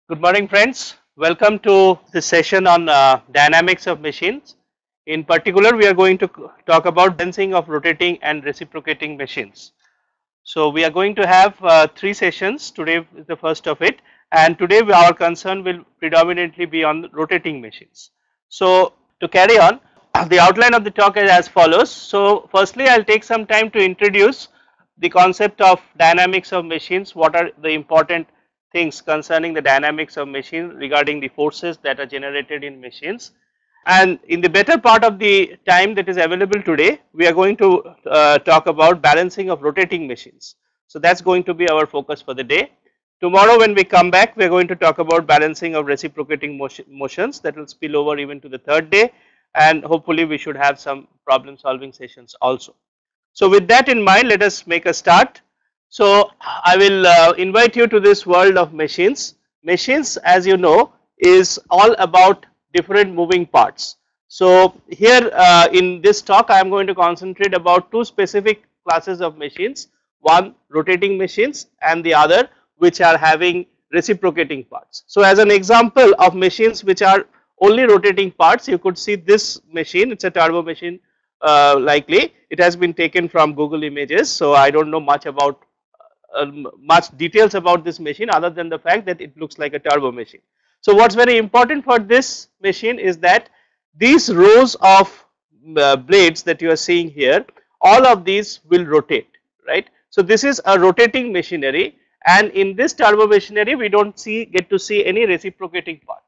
Good morning, friends. Welcome to this session on dynamics of machines. In particular, we are going to talk about balancing of rotating and reciprocating machines. So, we are going to have three sessions. Today is the first of it, and today our concern will predominantly be on rotating machines. So, to carry on, the outline of the talk is as follows. So, firstly, I will take some time to introduce the concept of dynamics of machines. What are the important things concerning the dynamics of machine regarding the forces that are generated in machines, and in the better part of the time that is available today, we are going to talk about balancing of rotating machines. So that's going to be our focus for the day. Tomorrow when we come back, we are going to talk about balancing of reciprocating motions, that will spill over even to the third day, and hopefully we should have some problem solving sessions also. So with that in mind, let us make a start. So I will invite you to this world of machines. Machines, as you know, is all about different moving parts. So here in this talk, I am going to concentrate about two specific classes of machines, one rotating machines and the other which are having reciprocating parts. So as an example of machines which are only rotating parts, you could see this machine, it is a turbo machine. Likely it has been taken from Google Images, so I do not know much details about this machine other than the fact that it looks like a turbo machine. So what is very important for this machine is that these rows of blades that you are seeing here, all of these will rotate, right. So this is a rotating machinery, and in this turbo machinery we do not get to see any reciprocating part.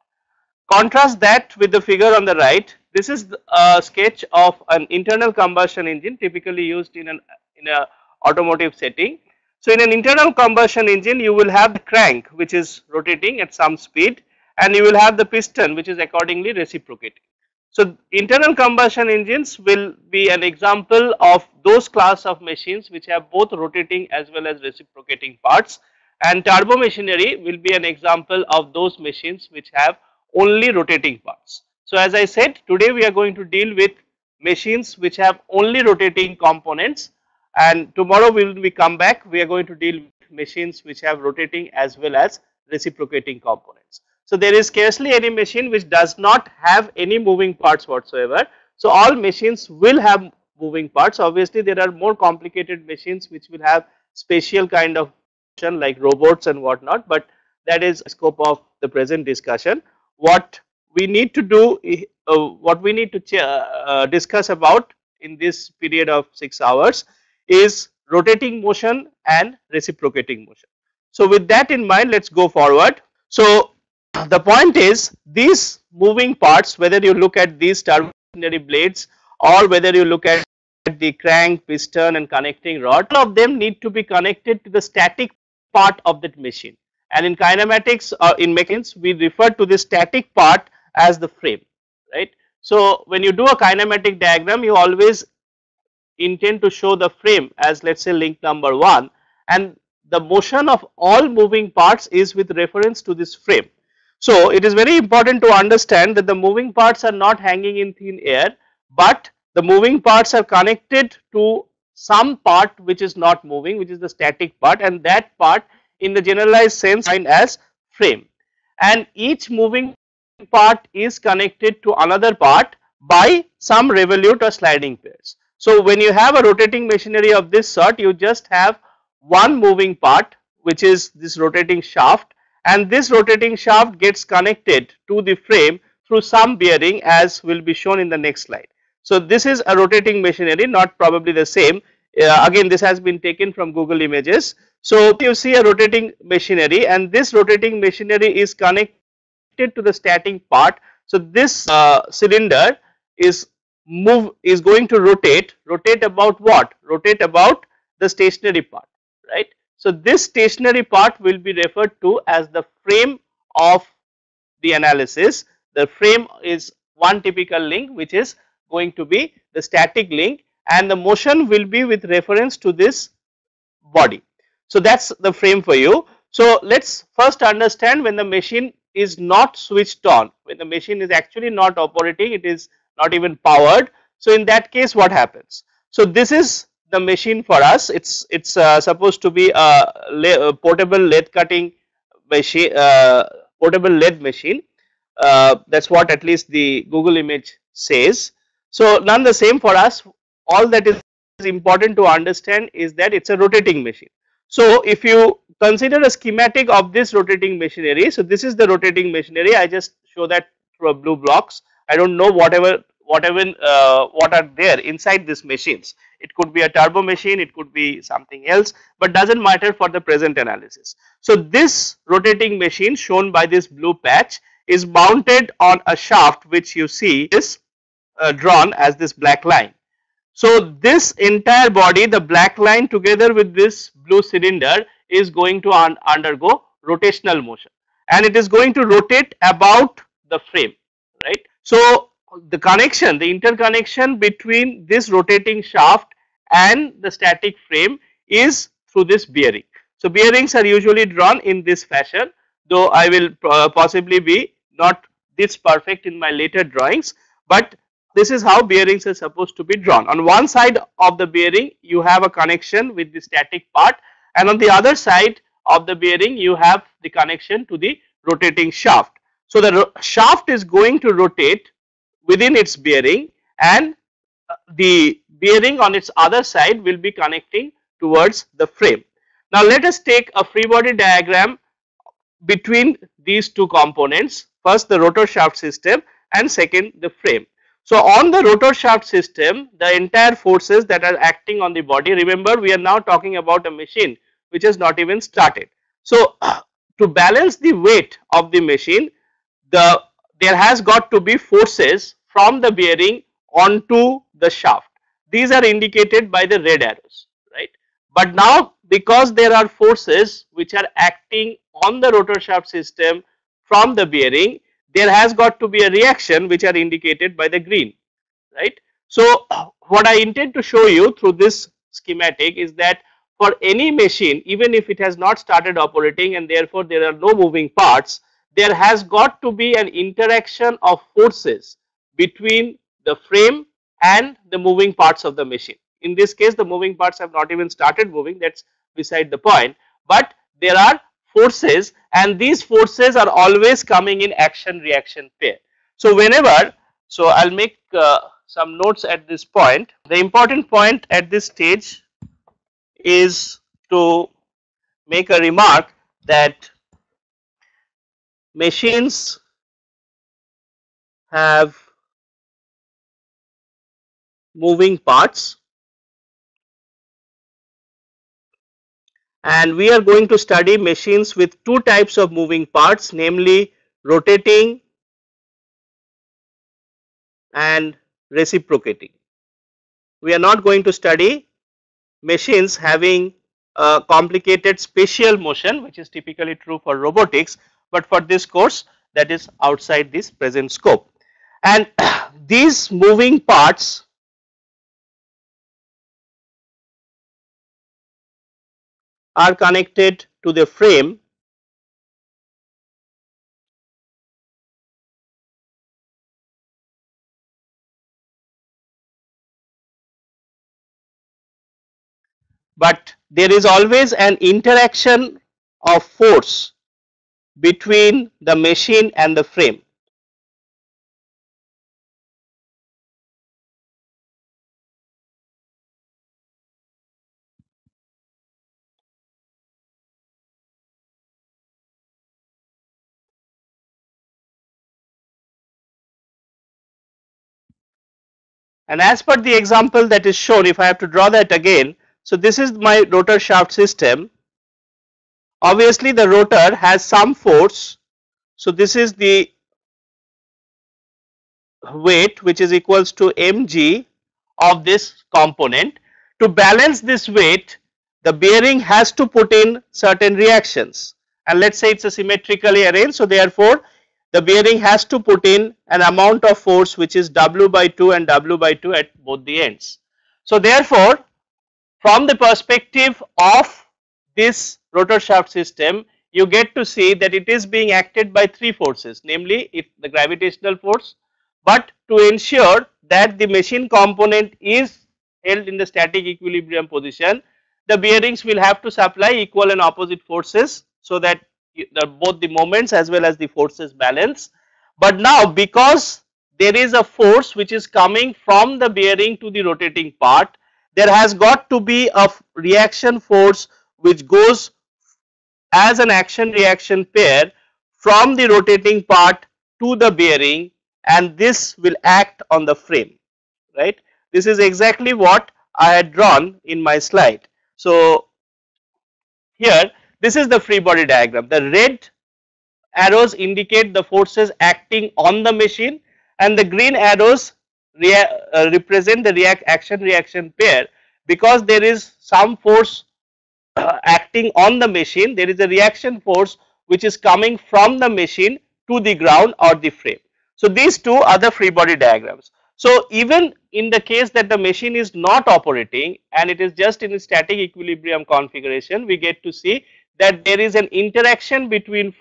Contrast that with the figure on the right. This is a sketch of an internal combustion engine typically used in a automotive setting. So in an internal combustion engine, you will have the crank which is rotating at some speed, and you will have the piston which is accordingly reciprocating. So internal combustion engines will be an example of those class of machines which have both rotating as well as reciprocating parts, and turbo machinery will be an example of those machines which have only rotating parts. So as I said, today we are going to deal with machines which have only rotating components, and tomorrow when we come back, we are going to deal with machines which have rotating as well as reciprocating components. So there is scarcely any machine which does not have any moving parts whatsoever. So all machines will have moving parts. Obviously there are more complicated machines which will have special kind of motion like robots and whatnot, but that is scope of the present discussion. What we need to do, what we need to discuss about in this period of 6 hours is rotating motion and reciprocating motion. So with that in mind, let us go forward. So the point is, these moving parts, whether you look at these turbo machinery blades or whether you look at the crank, piston and connecting rod, all of them need to be connected to the static part of that machine, and in kinematics or in mechanics we refer to the static part as the frame, right. So when you do a kinematic diagram, you always intend to show the frame as, let us say, link number 1, and the motion of all moving parts is with reference to this frame. So it is very important to understand that the moving parts are not hanging in thin air, but the moving parts are connected to some part which is not moving, which is the static part, and that part in the generalized sense defined as frame, and each moving part is connected to another part by some revolute or sliding pairs. So when you have a rotating machinery of this sort, you just have one moving part which is this rotating shaft, and this rotating shaft gets connected to the frame through some bearing, as will be shown in the next slide. So this is a rotating machinery, not probably the same. Again, this has been taken from Google Images. So you see a rotating machinery, and this rotating machinery is connected to the static part. So this cylinder is going to rotate about what? Rotate about the stationary part, right. So this stationary part will be referred to as the frame of the analysis. The frame is one typical link which is going to be the static link, and the motion will be with reference to this body. So that is the frame for you. So let us first understand when the machine is not switched on, when the machine is actually not operating, it is not even powered. So in that case what happens? So this is the machine for us. It's supposed to be a portable lathe cutting machine, portable lathe machine. That's what at least the Google image says. So none the same for us. All that is important to understand is that it's a rotating machine. So if you consider a schematic of this rotating machinery, so this is the rotating machinery. I just show that through blue blocks. I don't know what are there inside these machines. It could be a turbo machine, it could be something else, but doesn't matter for the present analysis. So this rotating machine shown by this blue patch is mounted on a shaft which you see is drawn as this black line. So this entire body, the black line together with this blue cylinder is going to undergo rotational motion, and it is going to rotate about the frame, right. So the connection, the interconnection between this rotating shaft and the static frame is through this bearing. So bearings are usually drawn in this fashion, though I will possibly be not this perfect in my later drawings, but this is how bearings are supposed to be drawn. On one side of the bearing you have a connection with the static part, and on the other side of the bearing you have the connection to the rotating shaft. So the shaft is going to rotate within its bearing, and the bearing on its other side will be connecting towards the frame. Now let us take a free body diagram between these two components, first the rotor shaft system and second the frame. So on the rotor shaft system, the entire forces that are acting on the body, remember we are now talking about a machine which has not even started. So to balance the weight of the machine, there has got to be forces from the bearing onto the shaft. These are indicated by the red arrows, right. But now because there are forces which are acting on the rotor shaft system from the bearing, there has got to be a reaction which are indicated by the green, right. So what I intend to show you through this schematic is that for any machine, even if it has not started operating and therefore there are no moving parts, there has got to be an interaction of forces between the frame and the moving parts of the machine. In this case the moving parts have not even started moving, that's beside the point, but there are forces, and these forces are always coming in action reaction pair. So whenever, so I'll make some notes at this point. The important point at this stage is to make a remark that machines have moving parts, and we are going to study machines with two types of moving parts, namely rotating and reciprocating. We are not going to study machines having a complicated spatial motion, which is typically true for robotics, but for this course that is outside this present scope. And these moving parts are connected to the frame but there is always an interaction of force between the machine and the frame. And as per the example that is shown, if I have to draw that again, so this is my rotor shaft system. Obviously the rotor has some force, so this is the weight which is equals to mg of this component. To balance this weight, the bearing has to put in certain reactions, and let us say it is a symmetrically arranged, so therefore the bearing has to put in an amount of force which is W by 2 and W by 2 at both the ends. So therefore from the perspective of this rotor shaft system, you get to see that it is being acted by three forces, namely the gravitational force, but to ensure that the machine component is held in the static equilibrium position, the bearings will have to supply equal and opposite forces, so that both the moments as well as the forces balance. But now because there is a force which is coming from the bearing to the rotating part, there has got to be a reaction force which goes as an action reaction pair from the rotating part to the bearing, and this will act on the frame, right. This is exactly what I had drawn in my slide. So here this is the free body diagram. The red arrows indicate the forces acting on the machine, and the green arrows represent the action reaction pair. Because there is some force acting on the machine, there is a reaction force which is coming from the machine to the ground or the frame. So these two are the free body diagrams. So even in the case that the machine is not operating and it is just in a static equilibrium configuration, we get to see that there is an interaction between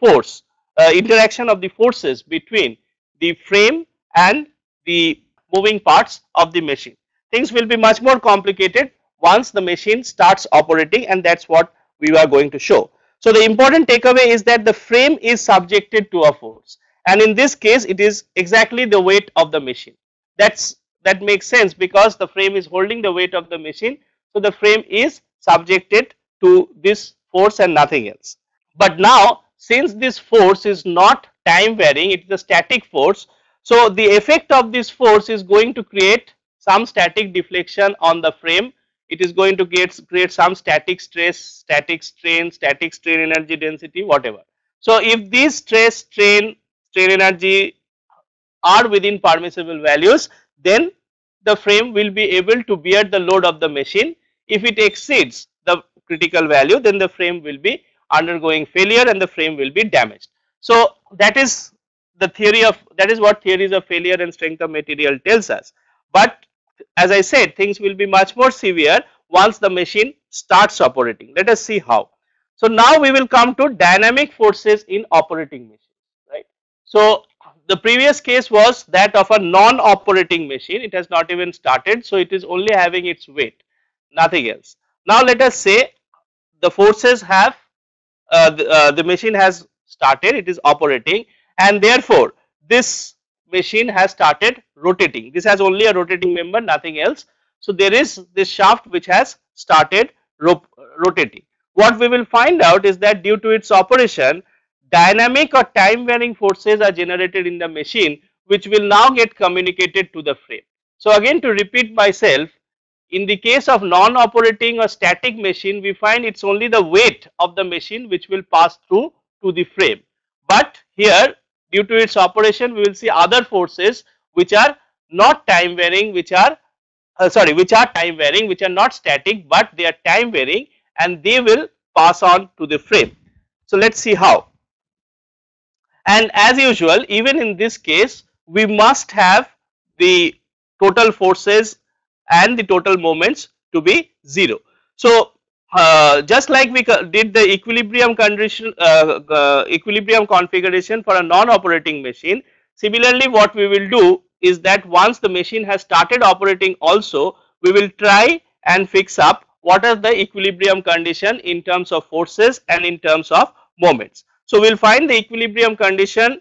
interaction of the forces between the frame and the moving parts of the machine. Things will be much more complicated once the machine starts operating, and that is what we are going to show. So the important takeaway is that the frame is subjected to a force, and in this case it is exactly the weight of the machine. That makes sense because the frame is holding the weight of the machine, so the frame is subjected to this force and nothing else. But now since this force is not time varying, it is a static force, so the effect of this force is going to create some static deflection on the frame. It is going to create some static stress, static strain, static strain energy density, whatever. So if these stress, strain energy are within permissible values, then the frame will be able to bear the load of the machine. If it exceeds the critical value, then the frame will be undergoing failure and the frame will be damaged. So that is the theory of, that is what theories of failure and strength of material tells us. But as I said, things will be much more severe once the machine starts operating. Let us see how. So now we will come to dynamic forces in operating machines, right. So the previous case was that of a non-operating machine. It has not even started, so it is only having its weight, nothing else. Now let us say the forces have the machine has started, it is operating, and therefore this machine has started rotating. This has only a rotating member, nothing else. So there is this shaft which has started rotating. What we will find out is that due to its operation, dynamic or time varying forces are generated in the machine, which will now get communicated to the frame. So again, to repeat myself, in the case of non-operating or static machine, we find it's only the weight of the machine which will pass through to the frame. But here, due to its operation, we will see other forces which are not time varying, which are time varying, which are not static, but they are time varying, and they will pass on to the frame. So let's see how. And as usual, even in this case, we must have the total forces and the total moments to be 0. So just like we did the equilibrium condition, equilibrium configuration for a non-operating machine, similarly what we will do is that once the machine has started operating also, we will try and fix up what are the equilibrium condition in terms of forces and in terms of moments. So we will find the equilibrium condition.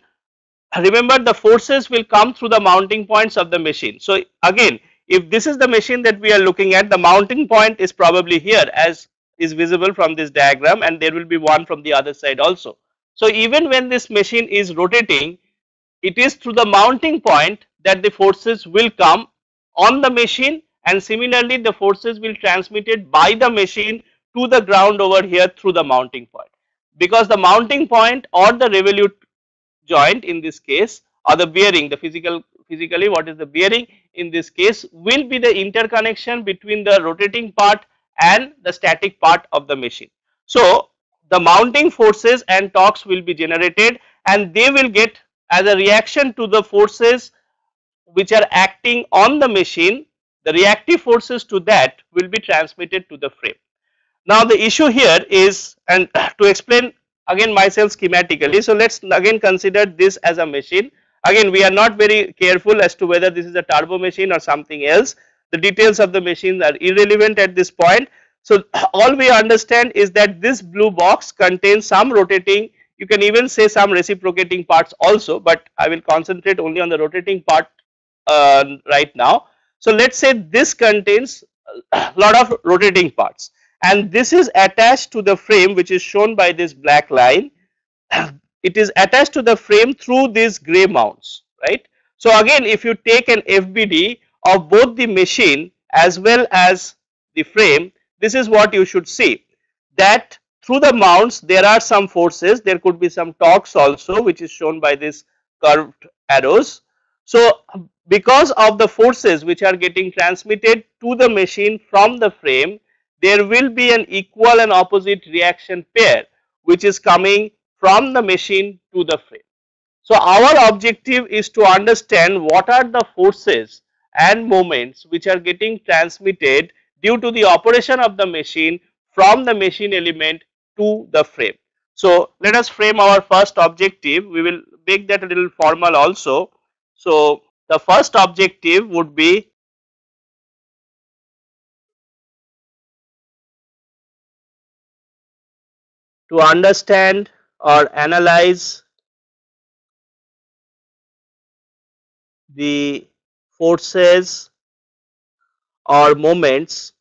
Remember, the forces will come through the mounting points of the machine. So again, if this is the machine that we are looking at, the mounting point is probably here as is visible from this diagram, and there will be one from the other side also. So even when this machine is rotating, it is through the mounting point that the forces will come on the machine, and similarly the forces will transmitted by the machine to the ground over here through the mounting point. Because the mounting point or the revolute joint in this case, or the bearing, the physically what is the bearing in this case, will be the interconnection between the rotating part and the static part of the machine. So the mounting forces and torques will be generated, and they will get as a reaction to the forces which are acting on the machine. The reactive forces to that will be transmitted to the frame. Now the issue here is, and to explain again myself schematically, so let's again consider this as a machine. Again, we are not very careful as to whether this is a turbo machine or something else. The details of the machine are irrelevant at this point. So all we understand is that this blue box contains some rotating You can even say some reciprocating parts also, but I will concentrate only on the rotating part right now. So let's say this contains a lot of rotating parts, and this is attached to the frame, which is shown by this black line. It is attached to the frame through these gray mounts, right. So again, if you take an FBD of both the machine as well as the frame, this is what you should see, that through the mounts there are some forces, there could be some torques also, which is shown by these curved arrows. So because of the forces which are getting transmitted to the machine from the frame, there will be an equal and opposite reaction pair which is coming from the machine to the frame. So our objective is to understand what are the forces and moments which are getting transmitted due to the operation of the machine from the machine element to the frame. So let us frame our first objective. We will make that a little formal also. So the first objective would be to understand or analyze the forces or moments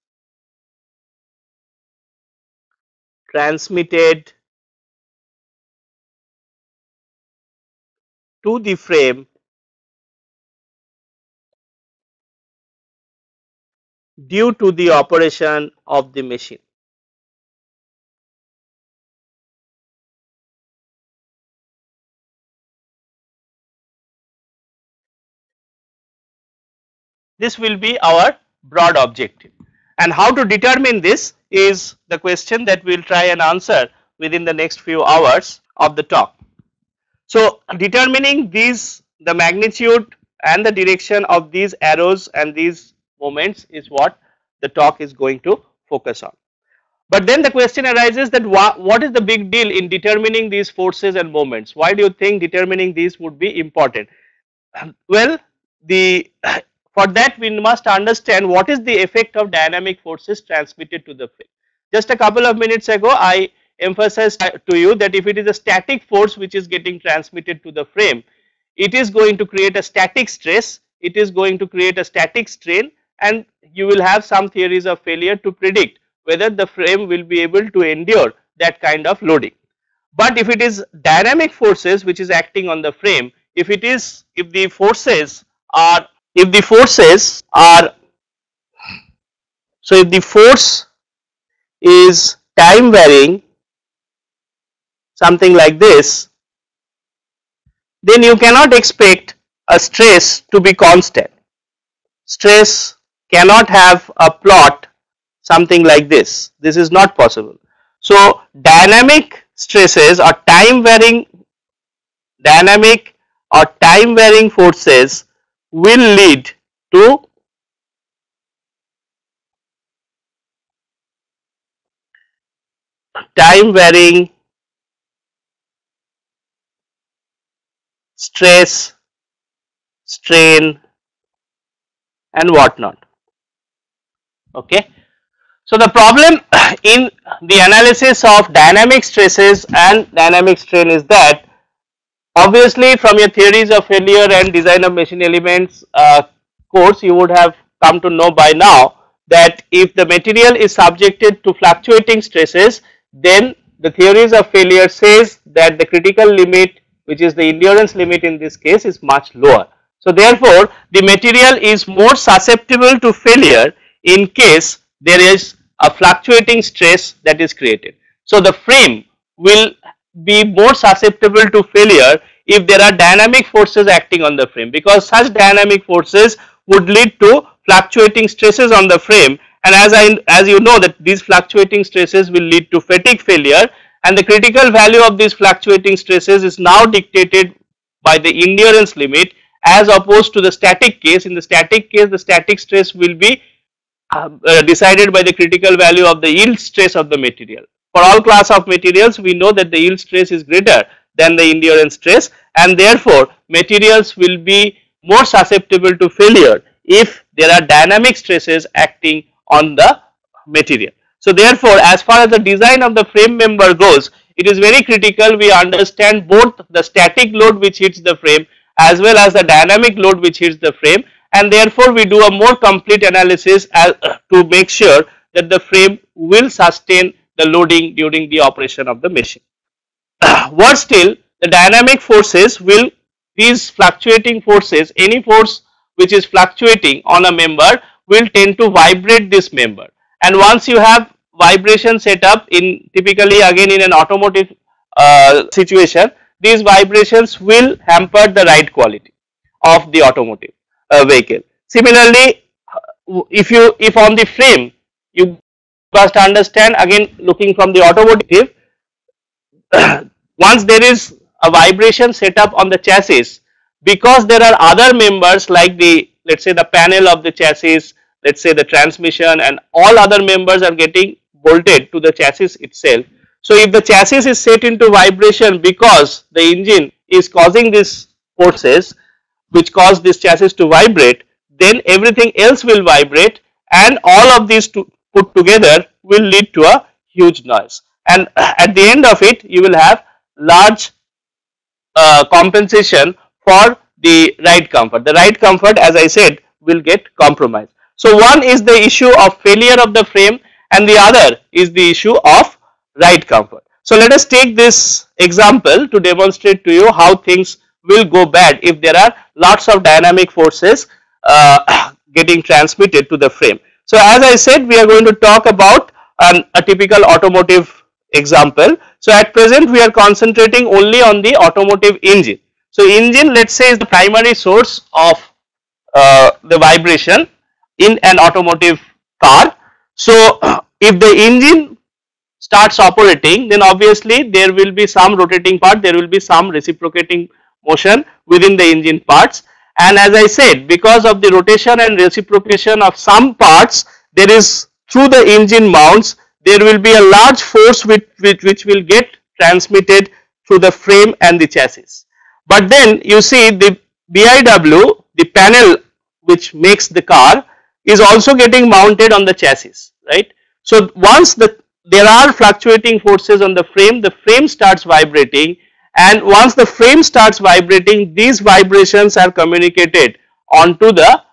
transmitted to the frame due to the operation of the machine. This will be our broad objective, and how to determine this is the question that we will try and answer within the next few hours of the talk. So determining these, the magnitude and the direction of these arrows and these moments is what the talk is going to focus on. But then the question arises that what is the big deal in determining these forces and moments? Why do you think determining these would be important? Well, for that we must understand what is the effect of dynamic forces transmitted to the frame. Just a couple of minutes ago I emphasized to you that if it is a static force which is getting transmitted to the frame, it is going to create a static stress, it is going to create a static strain, and you will have some theories of failure to predict whether the frame will be able to endure that kind of loading. But if it is dynamic forces which is acting on the frame, if the force is time varying, something like this, then you cannot expect a stress to be constant. Stress cannot have a plot something like this. This is not possible. So dynamic stresses or time varying forces will lead to time varying stress, strain and whatnot. Okay. So the problem in the analysis of dynamic stresses and dynamic strain is that obviously from your theories of failure and design of machine elements course, you would have come to know by now that if the material is subjected to fluctuating stresses, then the theories of failure says that the critical limit, which is the endurance limit in this case, is much lower. So therefore the material is more susceptible to failure in case there is a fluctuating stress that is created. So the frame will be more susceptible to failure if there are dynamic forces acting on the frame, because such dynamic forces would lead to fluctuating stresses on the frame, and as you know that these fluctuating stresses will lead to fatigue failure, and the critical value of these fluctuating stresses is now dictated by the endurance limit as opposed to the static case. In the static case, the static stress will be decided by the critical value of the yield stress of the material. For all class of materials, we know that the yield stress is greater than the endurance stress, and therefore materials will be more susceptible to failure if there are dynamic stresses acting on the material. So therefore, as far as the design of the frame member goes, it is very critical we understand both the static load which hits the frame as well as the dynamic load which hits the frame, and therefore we do a more complete analysis to make sure that the frame will sustain the loading during the operation of the machine. Worse still, the dynamic forces will, these fluctuating forces, any force which is fluctuating on a member will tend to vibrate this member, and once you have vibration set up in, typically again in an automotive situation, these vibrations will hamper the ride quality of the automotive vehicle. Similarly, if on the frame, you must understand, again looking from the automotive, once there is a vibration set up on the chassis, because there are other members like the, let's say the panel of the chassis, let's say the transmission, and all other members are getting bolted to the chassis itself. So if the chassis is set into vibration because the engine is causing these forces which cause this chassis to vibrate, then everything else will vibrate, and all of these put together will lead to a huge noise, and at the end of it you will have large compensation for the ride comfort. The ride comfort, as I said, will get compromised. So one is the issue of failure of the frame, and the other is the issue of ride comfort. So let us take this example to demonstrate to you how things will go bad if there are lots of dynamic forces getting transmitted to the frame. So as I said, we are going to talk about a typical automotive example. So at present we are concentrating only on the automotive engine. So engine, let's say, is the primary source of the vibration in an automotive car. So if the engine starts operating, then obviously there will be some rotating part, there will be some reciprocating motion within the engine parts, and as I said, because of the rotation and reciprocation of some parts, there is, through the engine mounts, there will be a large force which will get transmitted through the frame and the chassis. But then you see the BIW, the panel which makes the car, is also getting mounted on the chassis, right? So once there are fluctuating forces on the frame starts vibrating, and once the frame starts vibrating, these vibrations are communicated onto the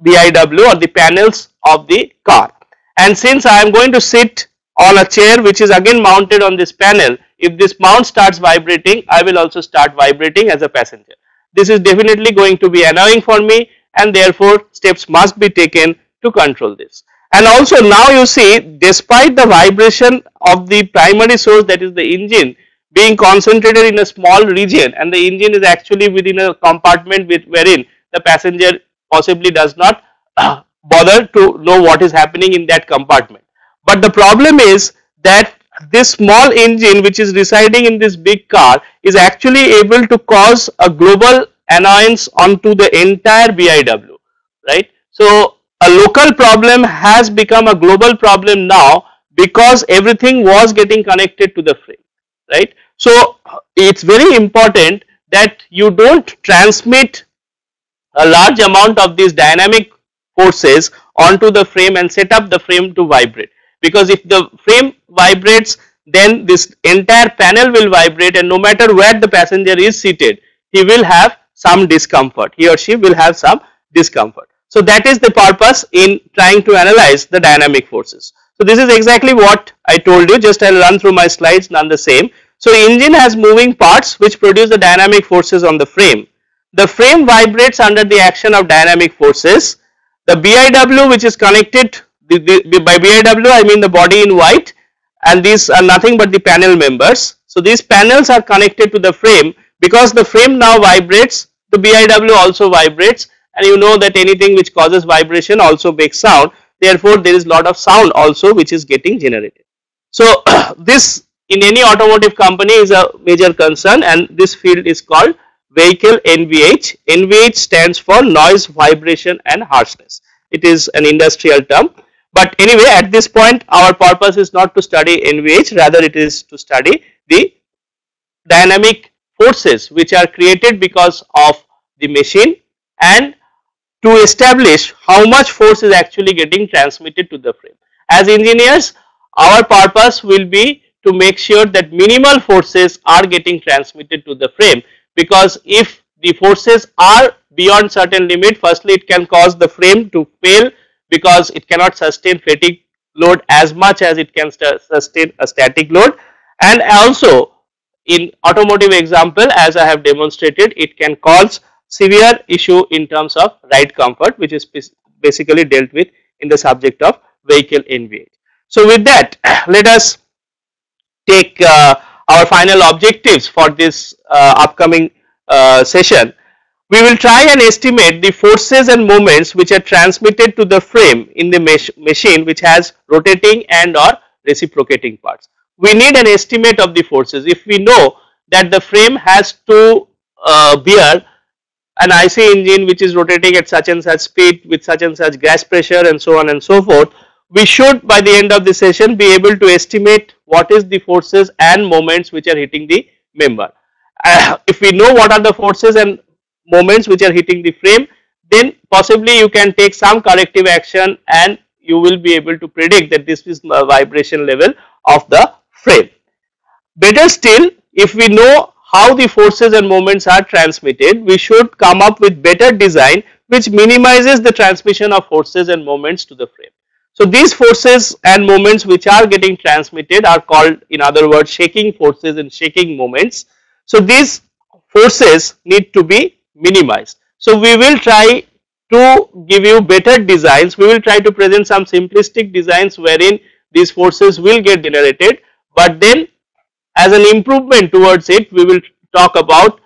BIW or the panels of the car. And since I am going to sit on a chair which is again mounted on this panel, if this mount starts vibrating, I will also start vibrating as a passenger. This is definitely going to be annoying for me, and therefore steps must be taken to control this. And also now you see, despite the vibration of the primary source, that is the engine, being concentrated in a small region, and the engine is actually within a compartment wherein the passenger possibly does not bother to know what is happening in that compartment. But the problem is that this small engine which is residing in this big car is actually able to cause a global annoyance onto the entire BIW, right? So a local problem has become a global problem now because everything was getting connected to the frame, right? So it's very important that you don't transmit a large amount of these dynamic forces onto the frame and set up the frame to vibrate, because if the frame vibrates, then this entire panel will vibrate, and no matter where the passenger is seated, he will have some discomfort, he or she will have some discomfort. So that is the purpose in trying to analyze the dynamic forces. So this is exactly what I told you, just I will run through my slides, none the same. So engine has moving parts which produce the dynamic forces on the frame. The frame vibrates under the action of dynamic forces. The BIW which is connected, by BIW I mean the body in white, and these are nothing but the panel members. So these panels are connected to the frame. Because the frame now vibrates, the BIW also vibrates, and you know that anything which causes vibration also makes sound, therefore there is lot of sound also which is getting generated. So this in any automotive company is a major concern, and this field is called vehicle NVH. NVH stands for noise, vibration and harshness. It is an industrial term, but anyway, at this point our purpose is not to study NVH, rather it is to study the dynamic forces which are created because of the machine, and to establish how much force is actually getting transmitted to the frame. As engineers, our purpose will be to make sure that minimal forces are getting transmitted to the frame, because if the forces are beyond certain limit, firstly it can cause the frame to fail because it cannot sustain fatigue load as much as it can sustain a static load, and also in automotive example, as I have demonstrated, it can cause severe issue in terms of ride comfort, which is basically dealt with in the subject of vehicle NVH. So with that, let us take our final objectives for this upcoming session. We will try and estimate the forces and moments which are transmitted to the frame in the machine which has rotating and or reciprocating parts. We need an estimate of the forces. If we know that the frame has to bear an IC engine which is rotating at such and such speed with such and such gas pressure and so on and so forth, we should by the end of the session be able to estimate what is the forces and moments which are hitting the member. If we know what are the forces and moments which are hitting the frame, then possibly you can take some corrective action and you will be able to predict that this is the vibration level of the frame. Better still, if we know how the forces and moments are transmitted, we should come up with better design which minimizes the transmission of forces and moments to the frame. So these forces and moments which are getting transmitted are called, in other words, shaking forces and shaking moments. So these forces need to be minimized. So we will try to give you better designs. We will try to present some simplistic designs wherein these forces will get generated, but then as an improvement towards it, we will talk about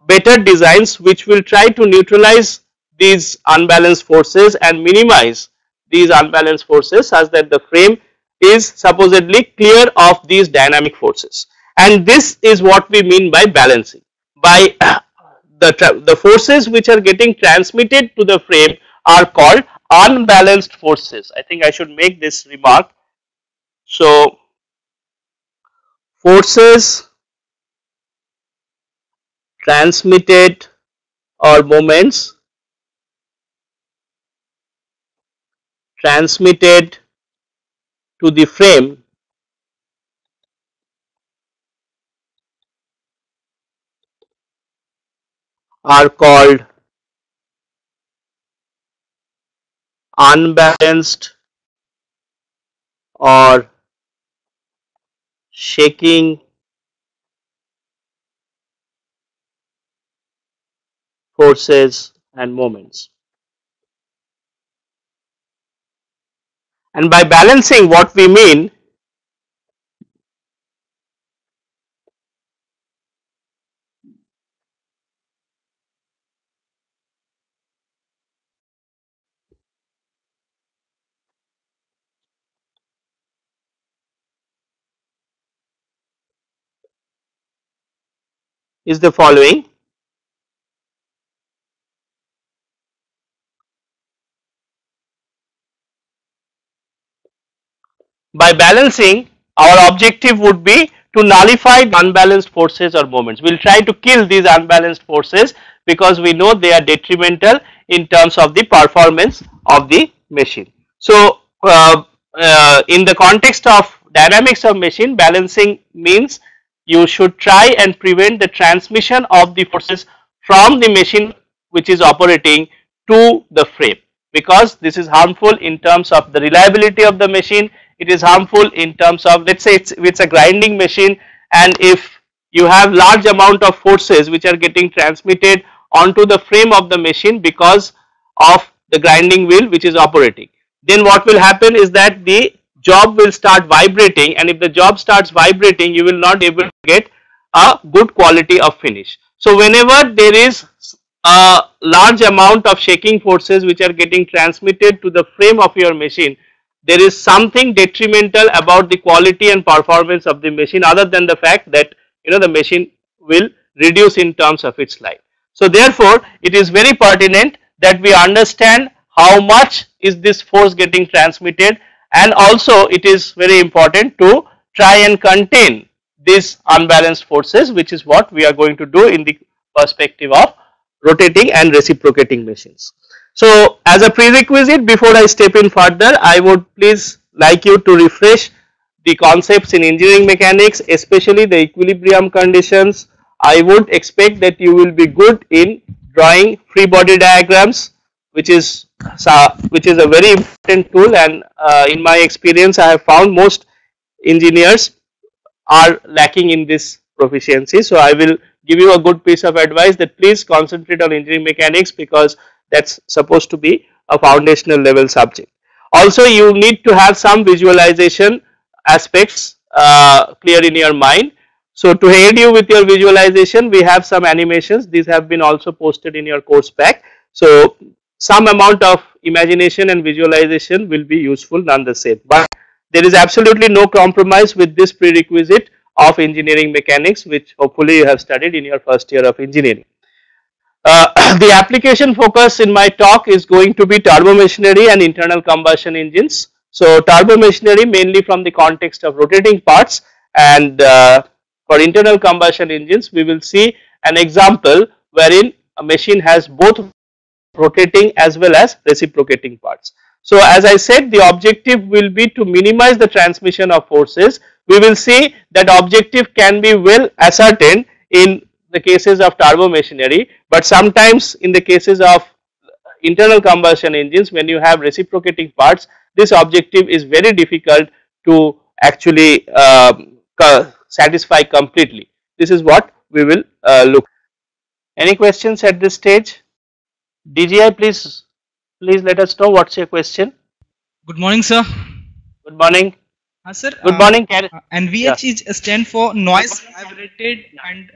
better designs which will try to neutralize these unbalanced forces and minimize these unbalanced forces such that the frame is supposedly clear of these dynamic forces. And this is what we mean by balancing. By the forces which are getting transmitted to the frame are called unbalanced forces. I think I should make this remark. So forces transmitted or moments transmitted to the frame are called unbalanced or shaking forces and moments. And by balancing, what we mean is the following. By balancing, our objective would be to nullify the unbalanced forces or moments. We will try to kill these unbalanced forces because we know they are detrimental in terms of the performance of the machine. So in the context of dynamics of machine, balancing means you should try and prevent the transmission of the forces from the machine which is operating to the frame, because this is harmful in terms of the reliability of the machine. It is harmful in terms of, let's say it's a grinding machine, and if you have large amount of forces which are getting transmitted onto the frame of the machine because of the grinding wheel which is operating, then what will happen is that the job will start vibrating, and if the job starts vibrating, you will not be able to get a good quality of finish. So whenever there is a large amount of shaking forces which are getting transmitted to the frame of your machine, there is something detrimental about the quality and performance of the machine, other than the fact that the machine will reduce in terms of its life. So therefore it is very pertinent that we understand how much is this force getting transmitted, and also it is very important to try and contain these unbalanced forces, which is what we are going to do in the perspective of rotating and reciprocating machines. So as a prerequisite, before I step in further, I would please like you to refresh the concepts in engineering mechanics, especially the equilibrium conditions. I would expect that you will be good in drawing free body diagrams, which is a very important tool, and in my experience I have found most engineers are lacking in this proficiency. So I will give you a good piece of advice that please concentrate on engineering mechanics, because that's supposed to be a foundational level subject. Also, you need to have some visualization aspects clear in your mind. So to aid you with your visualization, we have some animations. These have been also posted in your course pack. So some amount of imagination and visualization will be useful none the same. But there is absolutely no compromise with this prerequisite of engineering mechanics, which hopefully you have studied in your first year of engineering. The application focus in my talk is going to be turbo machinery and internal combustion engines. So turbo machinery mainly from the context of rotating parts, and for internal combustion engines we will see an example wherein a machine has both rotating as well as reciprocating parts. So as I said, the objective will be to minimize the transmission of forces. We will see that objective can be well ascertained in the cases of turbo machinery, but sometimes in the cases of internal combustion engines, when you have reciprocating parts, this objective is very difficult to actually satisfy completely. This is what we will look. Any questions at this stage? DGI, please let us know what's your question. Good morning, sir. Good morning. Sir. Good morning. NVH is stand for noise vibrated, and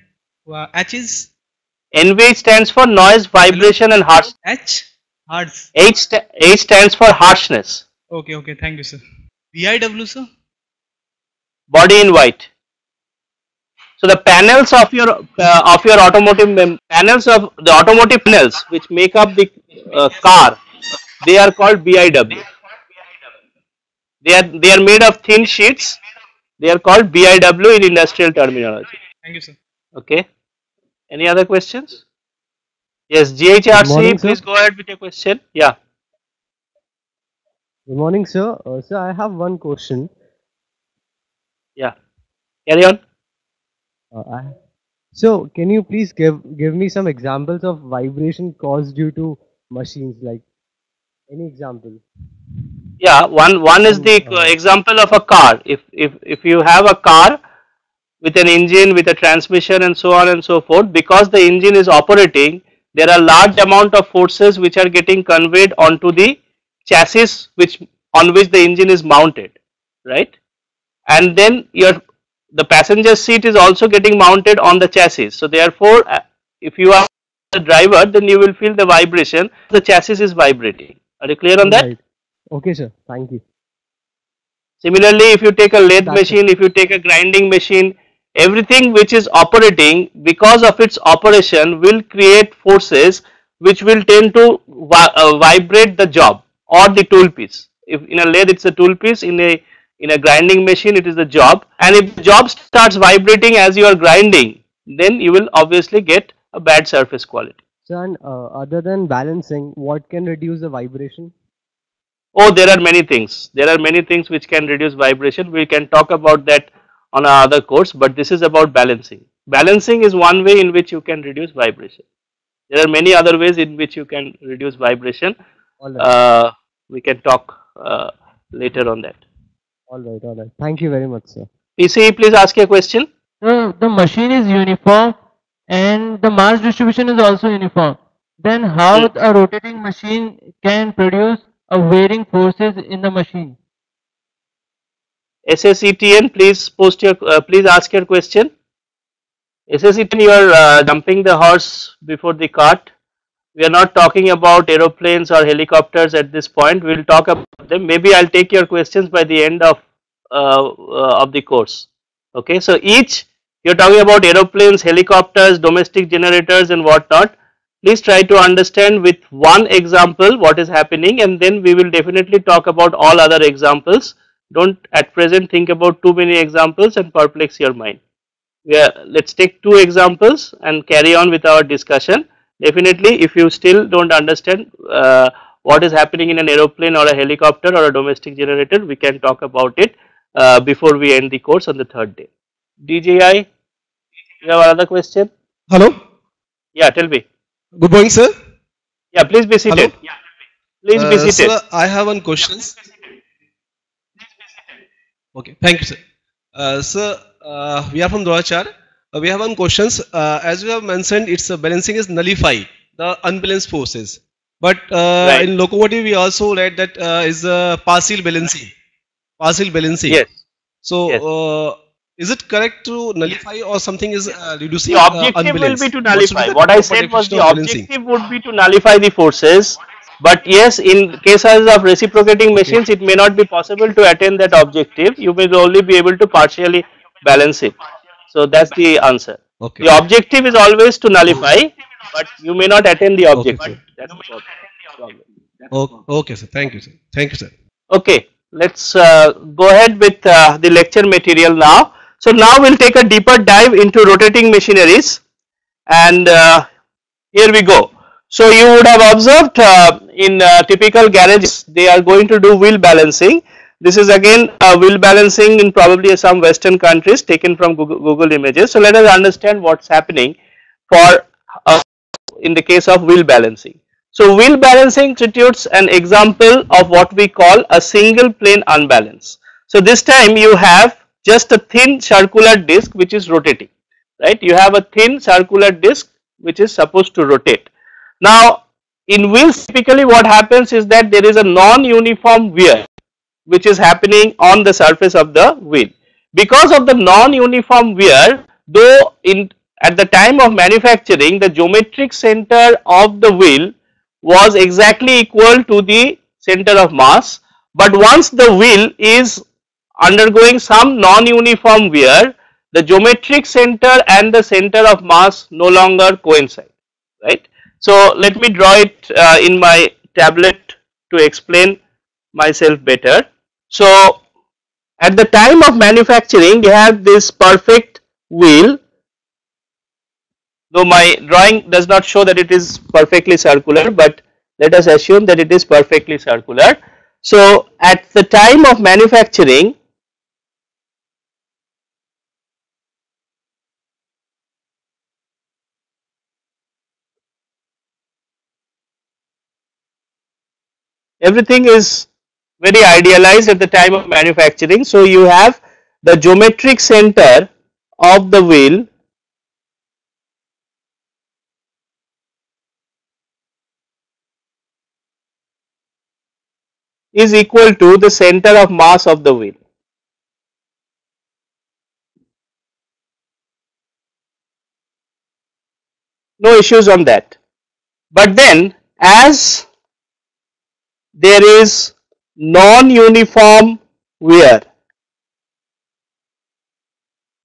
H is NVH stands for noise, vibration, and harshness. H stands for harshness. Okay. Thank you, sir. VIW, sir. Body in white. So the panels of your automotive panels of the automotive panels which make up the car, they are called BIW. They are made of thin sheets. They are called BIW in industrial terminology. Thank you, sir. Okay. Any other questions? Yes, GHRC, morning, please go ahead with your question. Yeah. Good morning, sir. Sir, I have one question. Yeah. Carry on. So, can you please give me some examples of vibration caused due to machines? Like any example? Yeah, one is the example of a car. If you have a car with an engine, with a transmission, and so on and so forth, because the engine is operating, there are large amount of forces which are getting conveyed onto the chassis on which the engine is mounted, right? And then the passenger seat is also getting mounted on the chassis. So therefore, if you are the driver, then you will feel the vibration. The chassis is vibrating. Are you clear on that? Right. Okay, sir. Thank you. Similarly, if you take a lathe machine, if you take a grinding machine, everything which is operating, because of its operation, will create forces which will tend to vibrate the job or the tool piece. If in a lathe it's a tool piece, in a grinding machine it is the job, and if the job starts vibrating as you are grinding, then you will obviously get a bad surface quality. So, and other than balancing, what can reduce the vibration? Oh, there are many things. There are many things which can reduce vibration. We can talk about that on our other course, but this is about balancing. Balancing is one way in which you can reduce vibration. There are many other ways in which you can reduce vibration. Right. We can talk later on that. All right. Thank you very much, sir. PC, please ask your question. The machine is uniform and the mass distribution is also uniform. Then how a rotating machine can produce a varying forces in the machine? SSETN, please please ask your question. SSETN, you are jumping the horse before the cart. We are not talking about aeroplanes or helicopters at this point. We will talk about them. Maybe I'll take your questions by the end of the course. Okay, so you're talking about aeroplanes, helicopters, domestic generators, and whatnot. Please try to understand with one example what is happening, and then we will definitely talk about all other examples. Don't at present think about too many examples and perplex your mind. Let's take 2 examples and carry on with our discussion. Definitely, if you still don't understand what is happening in an aeroplane or a helicopter or a domestic generator, we can talk about it before we end the course on the third day. DJI, you have another question? Hello. Yeah, tell me. Good morning, sir. Yeah, please be seated. Hello. Please be seated. Sir, I have one question. Okay, thank you, sir. Sir, we are from Dwarachar. We have one question. As you have mentioned, its balancing is nullify the unbalanced forces. But Right. in locomotive, we also read that is partial balancing. Partial balancing. Yes. So, Yes. is it correct to nullify or something is reducing The objective will unbalance? be to What should be nullify. the What I proper said was definition the of balancing? objective would be to nullify the forces. But yes, in cases of reciprocating machines, it may not be possible to attain that objective. You may only be able to partially balance it. So that's the answer. Okay. The objective is always to nullify, but you may not attain the Okay, objective. sir. That's the problem. Okay, sir. Thank you, sir. Thank you, sir. Okay, let's go ahead with the lecture material now. So now we'll take a deeper dive into rotating machineries, and here we go. So you would have observed in typical garages they are going to do wheel balancing. This is again wheel balancing in probably some western countries taken from Google Images. So let us understand what's happening for in the case of wheel balancing. So wheel balancing constitutes an example of what we call a single plane unbalance. So this time you have just a thin circular disc which is rotating, right? You have a thin circular disc which is supposed to rotate. Now in wheels typically what happens is that there is a non-uniform wear which is happening on the surface of the wheel. Because of the non-uniform wear, though at the time of manufacturing the geometric center of the wheel was exactly equal to the center of mass, but once the wheel is undergoing some non-uniform wear, the geometric center and the center of mass no longer coincide, right? So let me draw it in my tablet to explain myself better. So at the time of manufacturing you have this perfect wheel, though my drawing does not show that it is perfectly circular, but let us assume that it is perfectly circular. So at the time of manufacturing everything is very idealized at the time of manufacturing. So you have the geometric center of the wheel is equal to the center of mass of the wheel. No issues on that. But then as there is non-uniform wear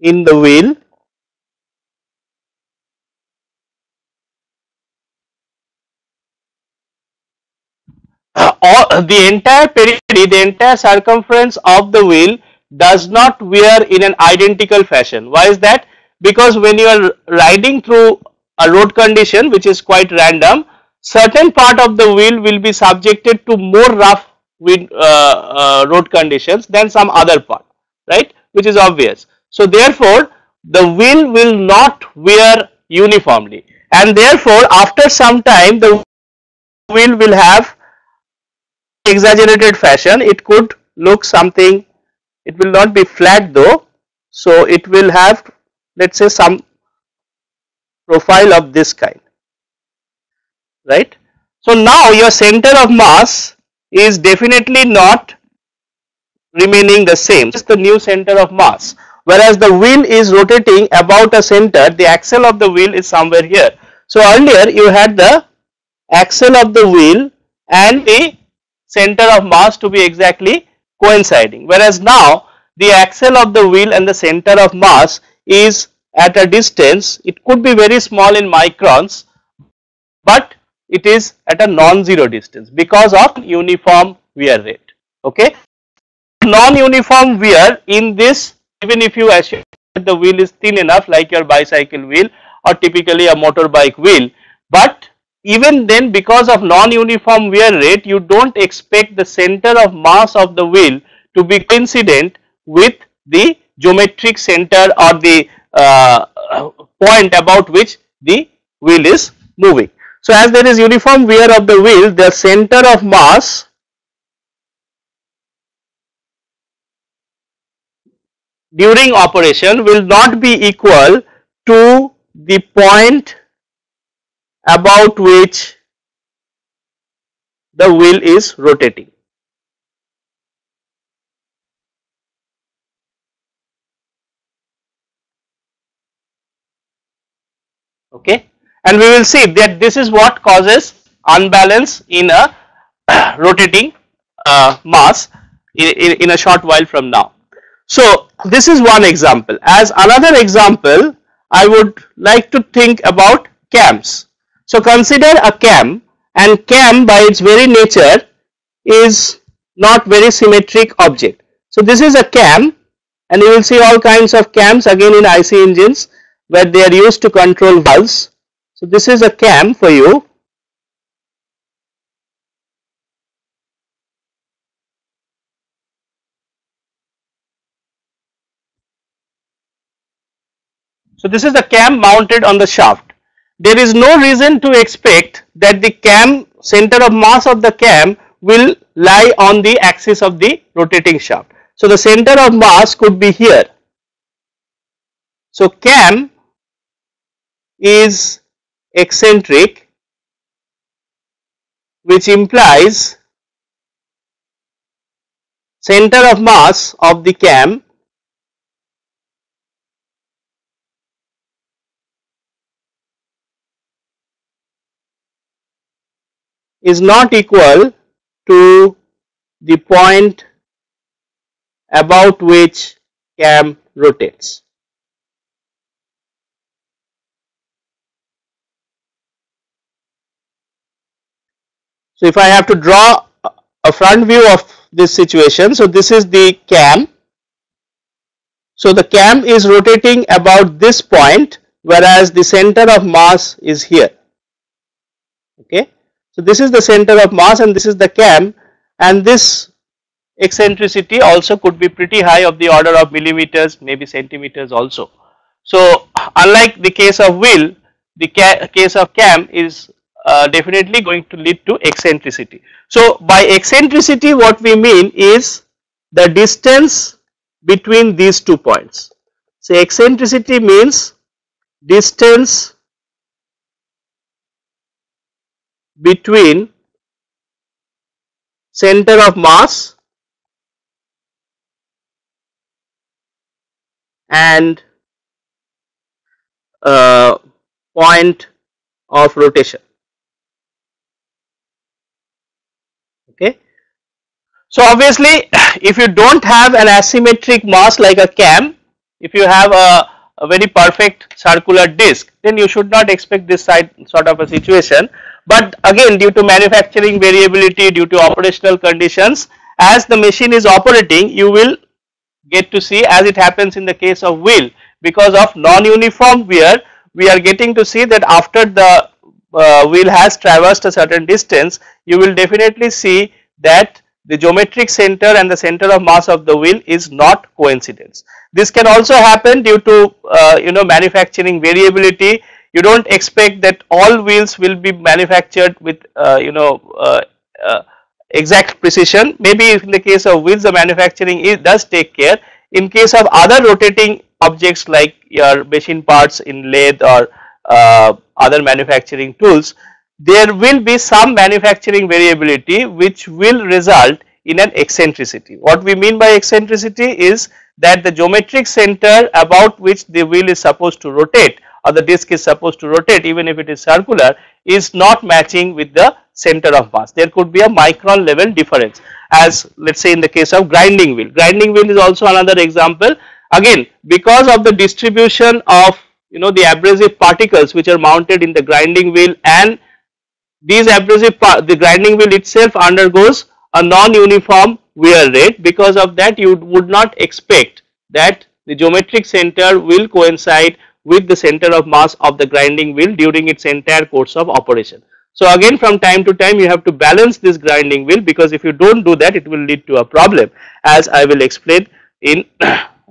in the wheel, the entire periphery, the entire circumference of the wheel does not wear in an identical fashion. Why is that? Because when you are riding through a road condition which is quite random, certain part of the wheel will be subjected to more rough road conditions than some other part, right, which is obvious. So therefore the wheel will not wear uniformly, and therefore after some time the wheel will have exaggerated fashion. It could look something, it will not be flat though, so it will have, let's say, some profile of this kind, right? So now your center of mass is definitely not remaining the same, just the new center of mass, whereas the wheel is rotating about a center, the axle of the wheel is somewhere here. So earlier you had the axle of the wheel and the center of mass to be exactly coinciding, whereas now the axle of the wheel and the center of mass is at a distance, it could be very small in microns, but it is at a non-zero distance because of uniform wear rate. Okay, non-uniform wear in this, even if you assume that the wheel is thin enough like your bicycle wheel or typically a motorbike wheel, but even then because of non-uniform wear rate you don't expect the center of mass of the wheel to be coincident with the geometric center or the point about which the wheel is moving. So, as there is uniform wear of the wheel, the center of mass during operation will not be equal to the point about which the wheel is rotating. Okay, and we will see that this is what causes unbalance in a rotating mass in a short while from now. So, this is one example. As another example, I would like to think about cams. So, consider a cam, and cam by its very nature is not very symmetric object. So, this is a cam, and you will see all kinds of cams again in IC engines where they are used to control valves. So, this is a cam for you. So, this is the cam mounted on the shaft. There is no reason to expect that the cam center of mass of the cam will lie on the axis of the rotating shaft. So, the center of mass could be here. So, cam is eccentric, which implies center of mass of the cam is not equal to the point about which cam rotates. So, if I have to draw a front view of this situation, so this is the cam. So, the cam is rotating about this point, whereas the center of mass is here. Okay. So, this is the center of mass and this is the cam, and this eccentricity also could be pretty high, of the order of millimeters, maybe centimeters also. So, unlike the case of wheel, the case of cam is definitely going to lead to eccentricity. So, by eccentricity what we mean is the distance between these 2 points. So, eccentricity means distance between center of mass and point of rotation. Okay. So, obviously, if you do not have an asymmetric mass like a cam, if you have a very perfect circular disc, then you should not expect this sort of a situation. But again, due to manufacturing variability, due to operational conditions, as the machine is operating, you will get to see, as it happens in the case of wheel, because of non-uniform wear, we are getting to see that after the wheel has traversed a certain distance, you will definitely see that the geometric center and the center of mass of the wheel is not coincidence. This can also happen due to manufacturing variability. You do not expect that all wheels will be manufactured with exact precision. Maybe in the case of wheels, the manufacturing does take care. In case of other rotating objects like your machine parts in lathe or other manufacturing tools, there will be some manufacturing variability which will result in an eccentricity. What we mean by eccentricity is that the geometric center about which the wheel is supposed to rotate, or the disc is supposed to rotate, even if it is circular, is not matching with the center of mass. There could be a micron level difference, as let us say in the case of grinding wheel. Grinding wheel is also another example. Again, because of the distribution of the abrasive particles which are mounted in the grinding wheel, and these the grinding wheel itself undergoes a non-uniform wear rate. Because of that, you would not expect that the geometric center will coincide with the center of mass of the grinding wheel during its entire course of operation. So, again, from time to time you have to balance this grinding wheel, because if you do not do that, it will lead to a problem, as I will explain in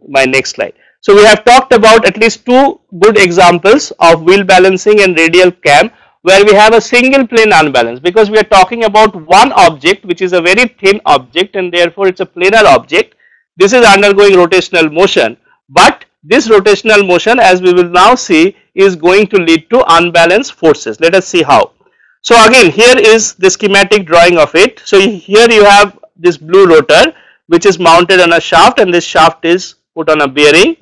my next slide. So we have talked about at least two good examples of wheel balancing and radial cam where we have a single plane unbalance, because we are talking about one object which is a very thin object and therefore it's a planar object. This is undergoing rotational motion, but this rotational motion, as we will now see, is going to lead to unbalanced forces. Let us see how. So again, here is the schematic drawing of it. So here you have this blue rotor which is mounted on a shaft, and this shaft is put on a bearing,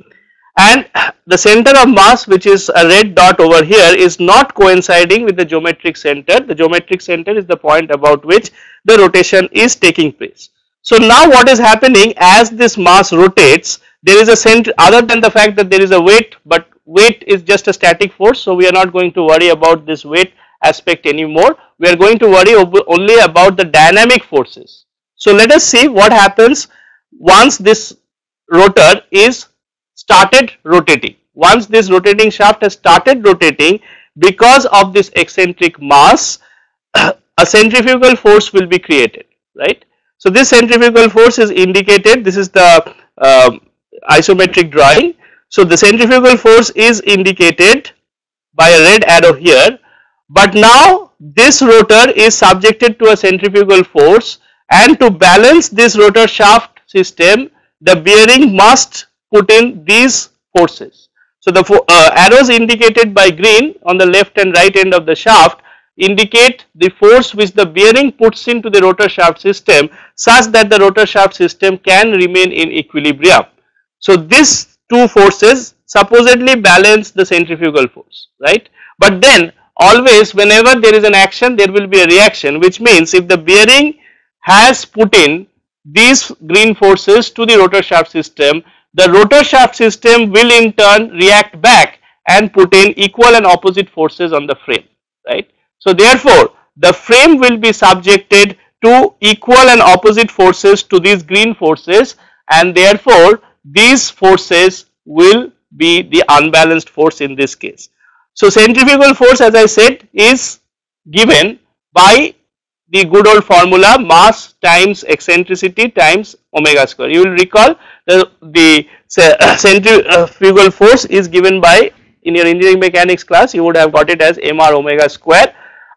and the center of mass, which is a red dot over here, is not coinciding with the geometric center. The geometric center is the point about which the rotation is taking place. So now what is happening, as this mass rotates, there is a center, other than the fact that there is a weight, but weight is just a static force, so we are not going to worry about this weight aspect anymore. We are going to worry only about the dynamic forces. So let us see what happens once this rotor is started rotating. Once this rotating shaft has started rotating, because of this eccentric mass, a centrifugal force will be created, right? So this centrifugal force is indicated. This is the isometric drawing. So the centrifugal force is indicated by a red arrow here, but now this rotor is subjected to a centrifugal force, and to balance this rotor shaft system, the bearing must put in these forces. So the arrows indicated by green on the left and right end of the shaft indicate the force which the bearing puts into the rotor shaft system, such that the rotor shaft system can remain in equilibrium. So these two forces supposedly balance the centrifugal force, right? But then always whenever there is an action, there will be a reaction, which means if the bearing has put in these green forces to the rotor shaft system, the rotor shaft system will in turn react back and put in equal and opposite forces on the frame, right? So therefore the frame will be subjected to equal and opposite forces to these green forces, and therefore these forces will be the unbalanced force in this case. So centrifugal force, as I said, is given by the good old formula mass times eccentricity times omega square. You will recall the centrifugal force is given by, in your engineering mechanics class you would have got it as mr omega square.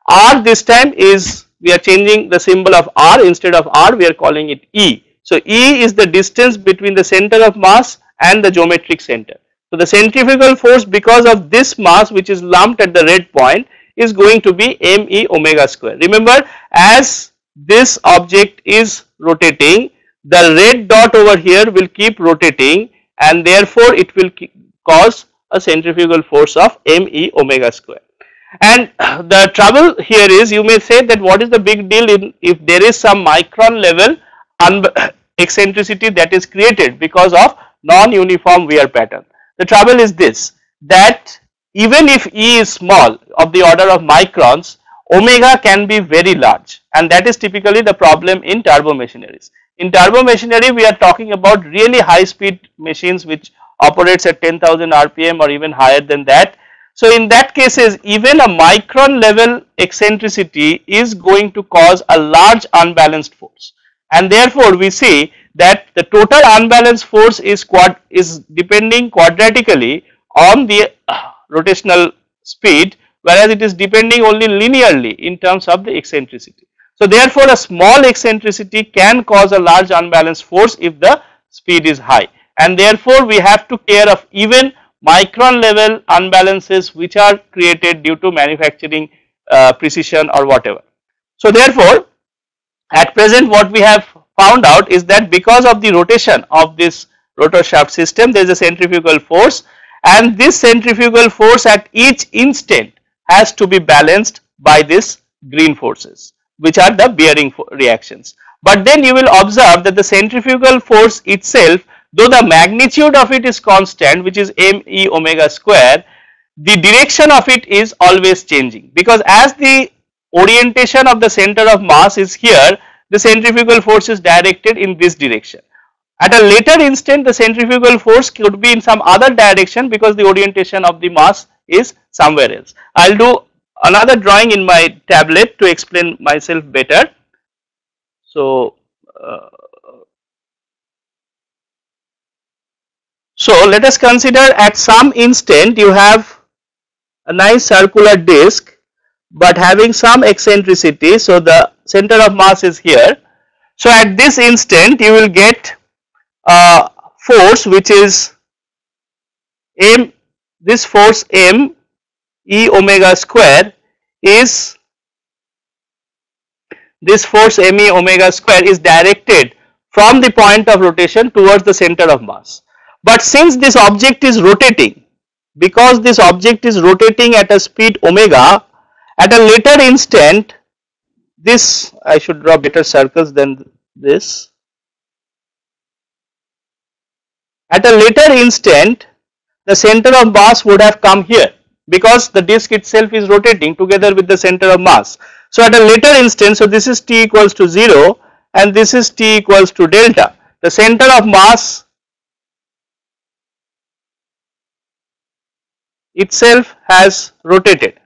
R this time is, we are changing the symbol of R, instead of R we are calling it E. So E is the distance between the center of mass and the geometric center. So the centrifugal force, because of this mass which is lumped at the red point, is going to be me omega square. Remember, as this object is rotating, the red dot over here will keep rotating, and therefore it will cause a centrifugal force of me omega square. And the trouble here is, you may say that what is the big deal if there is some micron level eccentricity that is created because of non-uniform wear pattern. The trouble is this, that even if E is small, of the order of microns, omega can be very large, and that is typically the problem in turbo machineries. In turbo machinery we are talking about really high speed machines which operates at 10,000 rpm or even higher than that. So in that cases, even a micron level eccentricity is going to cause a large unbalanced force, and therefore we see that the total unbalanced force is depending quadratically on the rotational speed, whereas it is depending only linearly in terms of the eccentricity. So therefore a small eccentricity can cause a large unbalanced force if the speed is high, and therefore we have to care of even micron level unbalances which are created due to manufacturing precision or whatever. So therefore at present what we have found out is that because of the rotation of this rotor shaft system, there is a centrifugal force, and this centrifugal force at each instant has to be balanced by these green forces, which are the bearing reactions. But then you will observe that the centrifugal force itself, though the magnitude of it is constant, which is me omega square, the direction of it is always changing, because as the orientation of the center of mass is here, the centrifugal force is directed in this direction. At a later instant, the centrifugal force could be in some other direction because the orientation of the mass is somewhere else. I will do another drawing in my tablet to explain myself better. So So let us consider at some instant you have a nice circular disc but having some eccentricity, so the center of mass is here. So at this instant you will get a force which is m, this force m e omega square is, this force m e omega square is directed from the point of rotation towards the center of mass. But since this object is rotating, because this object is rotating at a speed omega, at a later instant, this, I should draw better circles than this. At a later instant, the center of mass would have come here because the disk itself is rotating together with the center of mass. So at a later instant, so this is t equals to 0 and this is t equals to delta. The center of mass itself has rotated.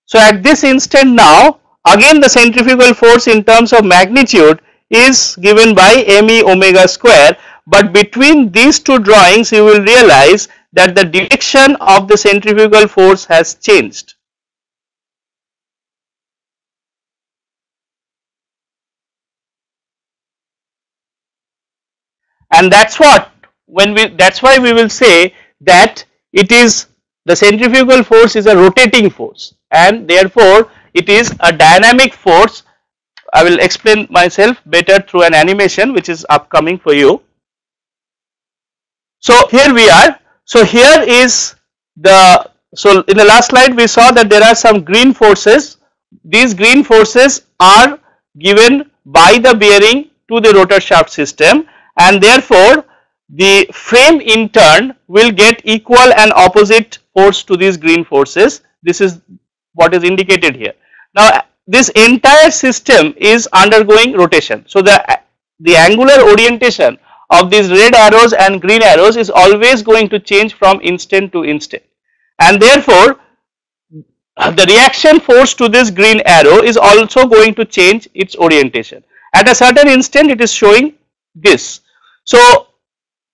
So at this instant now, again the centrifugal force in terms of magnitude is given by me omega square, but between these two drawings you will realize that the direction of the centrifugal force has changed. And that's what, that's why we will say that it is, the centrifugal force is a rotating force and therefore it is a dynamic force. I will explain myself better through an animation which is upcoming for you. So here we are. So here is the, so in the last slide we saw that there are some green forces. These green forces are given by the bearing to the rotor shaft system, and therefore the frame in turn will get equal and opposite force to these green forces. This is what is indicated here. Now this entire system is undergoing rotation. So the angular orientation of these red arrows and green arrows is always going to change from instant to instant, and therefore the reaction force to this green arrow is also going to change its orientation. At a certain instant it is showing this. So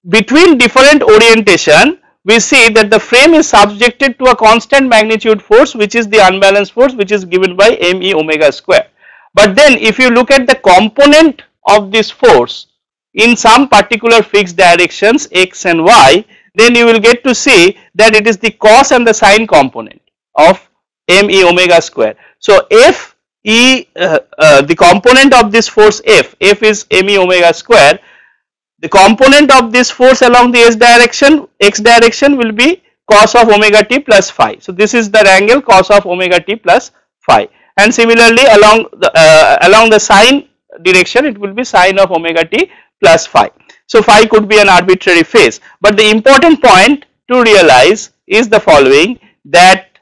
between different orientation we see that the frame is subjected to a constant magnitude force, which is the unbalanced force, which is given by me omega square. But then if you look at the component of this force in some particular fixed directions x and y, then you will get to see that it is the cos and the sine component of me omega square. So f e the component of this force f is me omega square. The component of this force along the x direction will be cos of omega t plus phi. So this is the angle cos of omega t plus phi, and similarly along the sine direction it will be sine of omega t plus phi. So phi could be an arbitrary phase, but the important point to realize is the following, that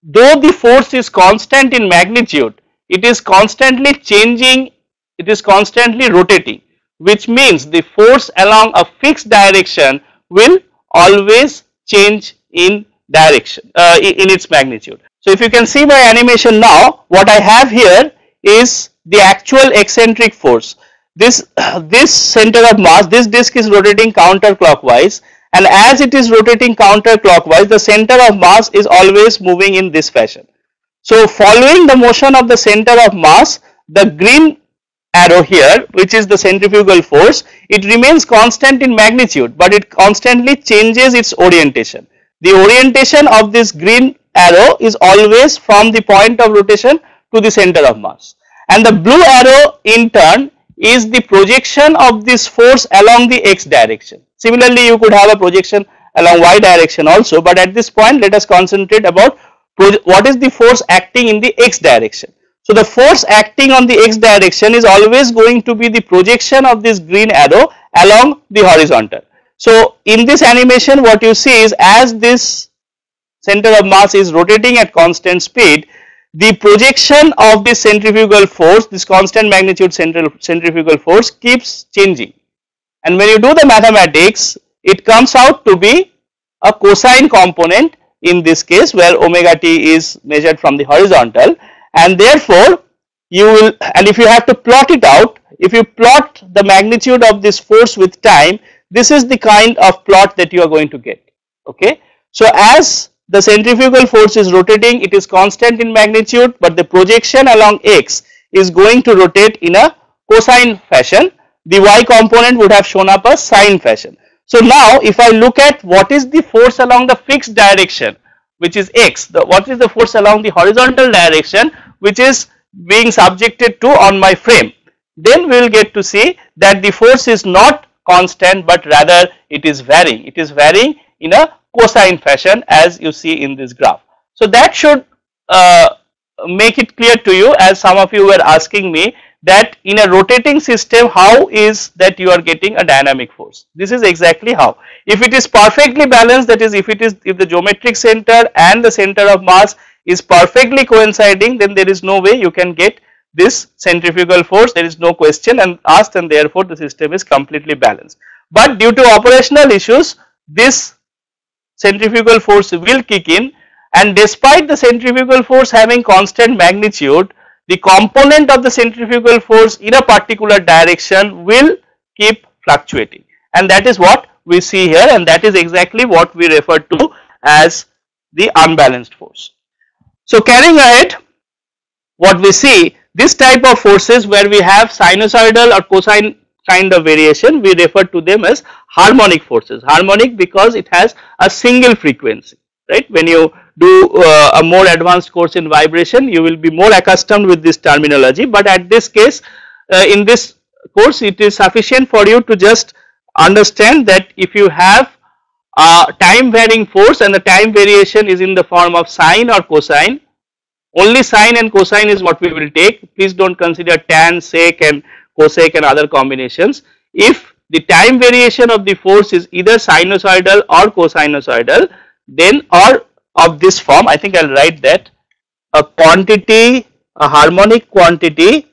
though the force is constant in magnitude, it is constantly changing, it is constantly rotating, which means the force along a fixed direction will always change in direction in its magnitude. So if you can see by animation now, what I have here is the actual eccentric force. This center of mass, this disc is rotating counterclockwise, and as it is rotating counterclockwise, the center of mass is always moving in this fashion. So following the motion of the center of mass, the green arrow here, which is the centrifugal force, it remains constant in magnitude, but it constantly changes its orientation. The orientation of this green arrow is always from the point of rotation to the center of mass, and the blue arrow in turn is the projection of this force along the x direction. Similarly, you could have a projection along y direction also, but at this point let us concentrate about what is the force acting in the x direction. So the force acting on the x direction is always going to be the projection of this green arrow along the horizontal. So in this animation what you see is, as this center of mass is rotating at constant speed, the projection of this centrifugal force, this constant magnitude centrifugal force, keeps changing, and when you do the mathematics it comes out to be a cosine component in this case, where omega t is measured from the horizontal, and therefore you will, and if you have to plot it out, if you plot the magnitude of this force with time, this is the kind of plot that you are going to get. Okay. So as the centrifugal force is rotating, it is constant in magnitude, but the projection along x is going to rotate in a cosine fashion. The y component would have shown up a sine fashion. So now if I look at what is the force along the fixed direction, which is x, what is the force along the horizontal direction which is being subjected to on my frame, then we will get to see that the force is not constant, but rather it is varying. It is varying in a cosine fashion, as you see in this graph. So that should make it clear to you, as some of you were asking me that in a rotating system how is that you are getting a dynamic force. This is exactly how. If it is perfectly balanced, that is if the geometric center and the center of mass is perfectly coinciding, then there is no way you can get this centrifugal force. There is no question and asked, and therefore the system is completely balanced. But due to operational issues, this centrifugal force will kick in, and despite the centrifugal force having constant magnitude, the component of the centrifugal force in a particular direction will keep fluctuating, and that is what we see here, and that is exactly what we refer to as the unbalanced force. So carrying ahead, what we see, this type of forces where we have sinusoidal or cosine kind of variation, we refer to them as harmonic forces. Harmonic because it has a single frequency, right? When you do a more advanced course in vibration, you will be more accustomed with this terminology, but at this case, in this course, it is sufficient for you to just understand that if you have a time varying force and the time variation is in the form of sine or cosine, only sine and cosine is what we will take. Please do not consider tan, sec and cosec and other combinations. If the time variation of the force is either sinusoidal or cosinusoidal, then, or of this form, I think I will write that a quantity, a harmonic quantity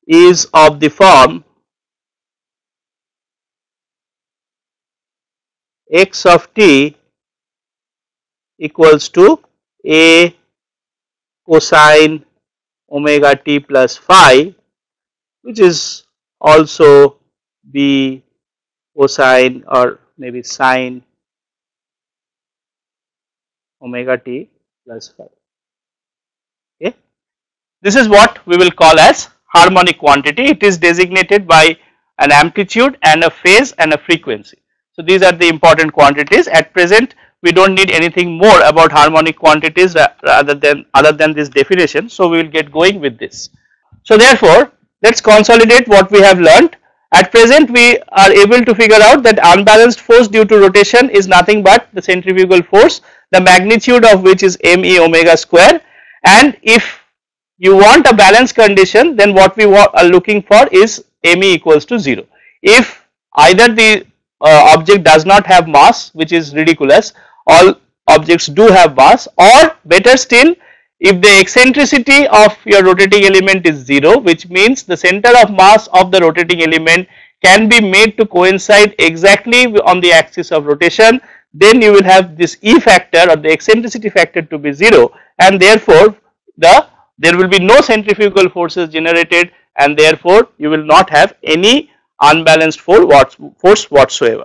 is of the form x of t equals to a cosine omega t plus phi, which is also b cosine or maybe sine omega t plus phi. Okay. This is what we will call as harmonic quantity. It is designated by an amplitude and a phase and a frequency. So these are the important quantities. At present, we do not need anything more about harmonic quantities other than this definition. So we will get going with this. So therefore, let us consolidate what we have learnt. At present, we are able to figure out that unbalanced force due to rotation is nothing but the centrifugal force, the magnitude of which is me omega square, and if you want a balanced condition, then what we are looking for is me equals to 0. If either the object does not have mass, which is ridiculous, all objects do have mass, or better still, if the eccentricity of your rotating element is 0, which means the center of mass of the rotating element can be made to coincide exactly on the axis of rotation, then you will have this E factor or the eccentricity factor to be 0, and therefore there will be no centrifugal forces generated, and therefore you will not have any unbalanced force whatsoever.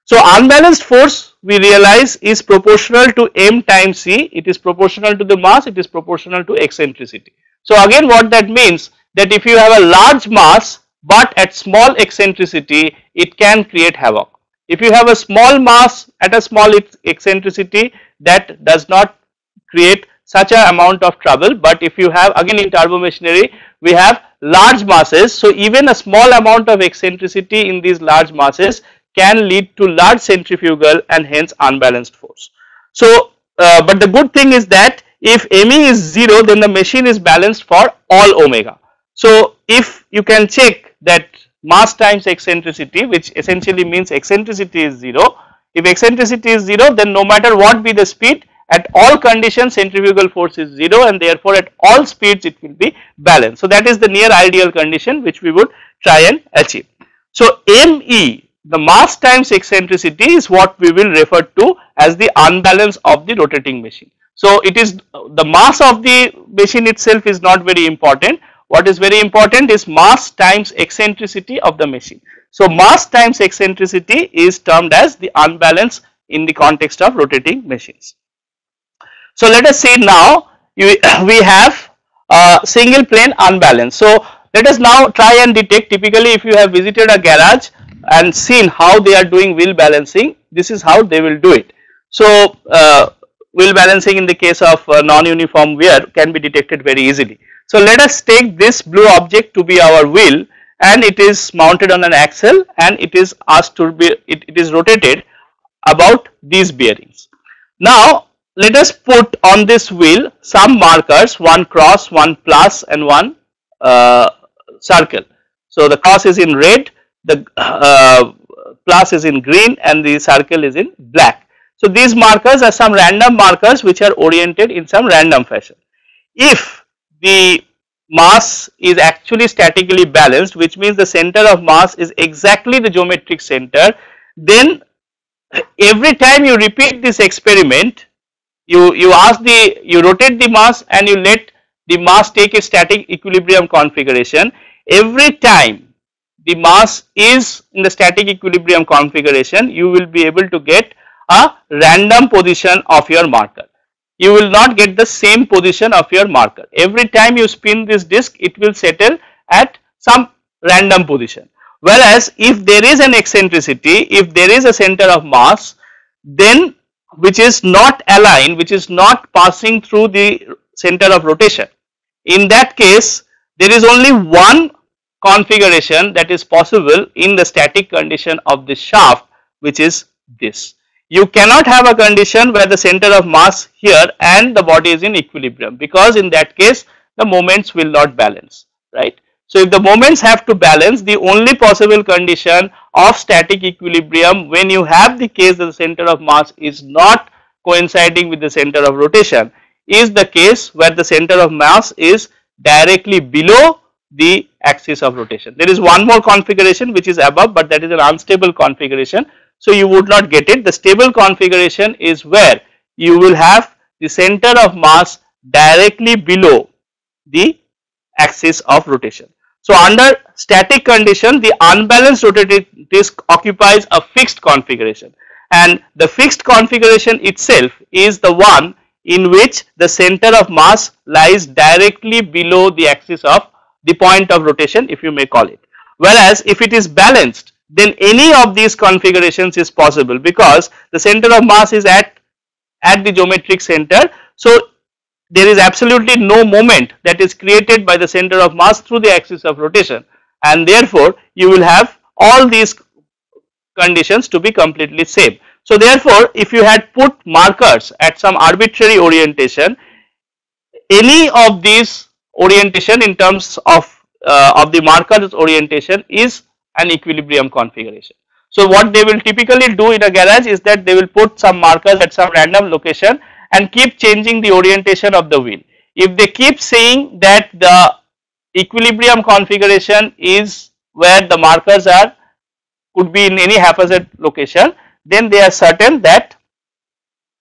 So unbalanced force, we realize, is proportional to m times c. It is proportional to the mass, it is proportional to eccentricity. So again, what that means, that if you have a large mass but at small eccentricity, it can create havoc. If you have a small mass at a small eccentricity, that does not create such an amount of trouble. But if you have, again in turbomachinery, we have large masses, so even a small amount of eccentricity in these large masses can lead to large centrifugal and hence unbalanced force. So, but the good thing is that if me is 0, then the machine is balanced for all omega. So if you can check that mass times eccentricity, which essentially means eccentricity is 0, if eccentricity is 0, then no matter what be the speed, at all conditions centrifugal force is 0, and therefore at all speeds it will be balanced. So that is the near ideal condition which we would try and achieve. So me the mass times eccentricity is what we will refer to as the unbalance of the rotating machine. So it is the mass of the machine itself is not very important. What is very important is mass times eccentricity of the machine. So mass times eccentricity is termed as the unbalance in the context of rotating machines. So let us see now we have single plane unbalance. So let us now try and detect, typically if you have visited a garage and seen how they are doing wheel balancing, this is how they will do it. So wheel balancing in the case of non-uniform wear can be detected very easily. So let us take this blue object to be our wheel, and it is mounted on an axle, and it is asked to be it is rotated about these bearings. Now let us put on this wheel some markers, one cross, one plus, and one circle. So the cross is in red, the plus is in green, and the circle is in black. So these markers are some random markers which are oriented in some random fashion. If the mass is actually statically balanced, which means the center of mass is exactly the geometric center, then every time you repeat this experiment, you rotate the mass and you let the mass take a static equilibrium configuration. Every time the mass is in the static equilibrium configuration, you will be able to get a random position of your marker. You will not get the same position of your marker. Every time you spin this disc, it will settle at some random position. Whereas if there is an eccentricity, if there is a center of mass, then which is not aligned, which is not passing through the center of rotation, in that case there is only one configuration that is possible in the static condition of the shaft, which is this. You cannot have a condition where the center of mass here and the body is in equilibrium, because in that case the moments will not balance, right. So if the moments have to balance, the only possible condition of static equilibrium when you have the case that the center of mass is not coinciding with the center of rotation is the case where the center of mass is directly below the axis of rotation. There is one more configuration which is above, but that is an unstable configuration. So you would not get it. The stable configuration is where you will have the center of mass directly below the axis of rotation. So under static condition, the unbalanced rotating disc occupies a fixed configuration, and the fixed configuration itself is the one in which the center of mass lies directly below the axis of the point of rotation, if you may call it. Whereas if it is balanced, then any of these configurations is possible, because the center of mass is at the geometric center. So there is absolutely no moment that is created by the center of mass through the axis of rotation, and therefore you will have all these conditions to be completely same. So therefore if you had put markers at some arbitrary orientation, any of these orientation in terms of the markers orientation is an equilibrium configuration. So what they will typically do in a garage is that they will put some markers at some random location and keep changing the orientation of the wheel. If they keep saying that the equilibrium configuration is where the markers are, could be in any haphazard location, then they are certain that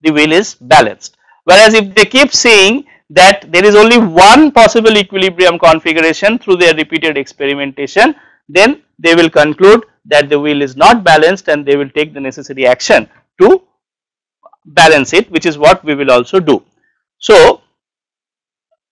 the wheel is balanced. Whereas if they keep saying that there is only one possible equilibrium configuration through their repeated experimentation, then they will conclude that the wheel is not balanced, and they will take the necessary action to balance it, which is what we will also do. So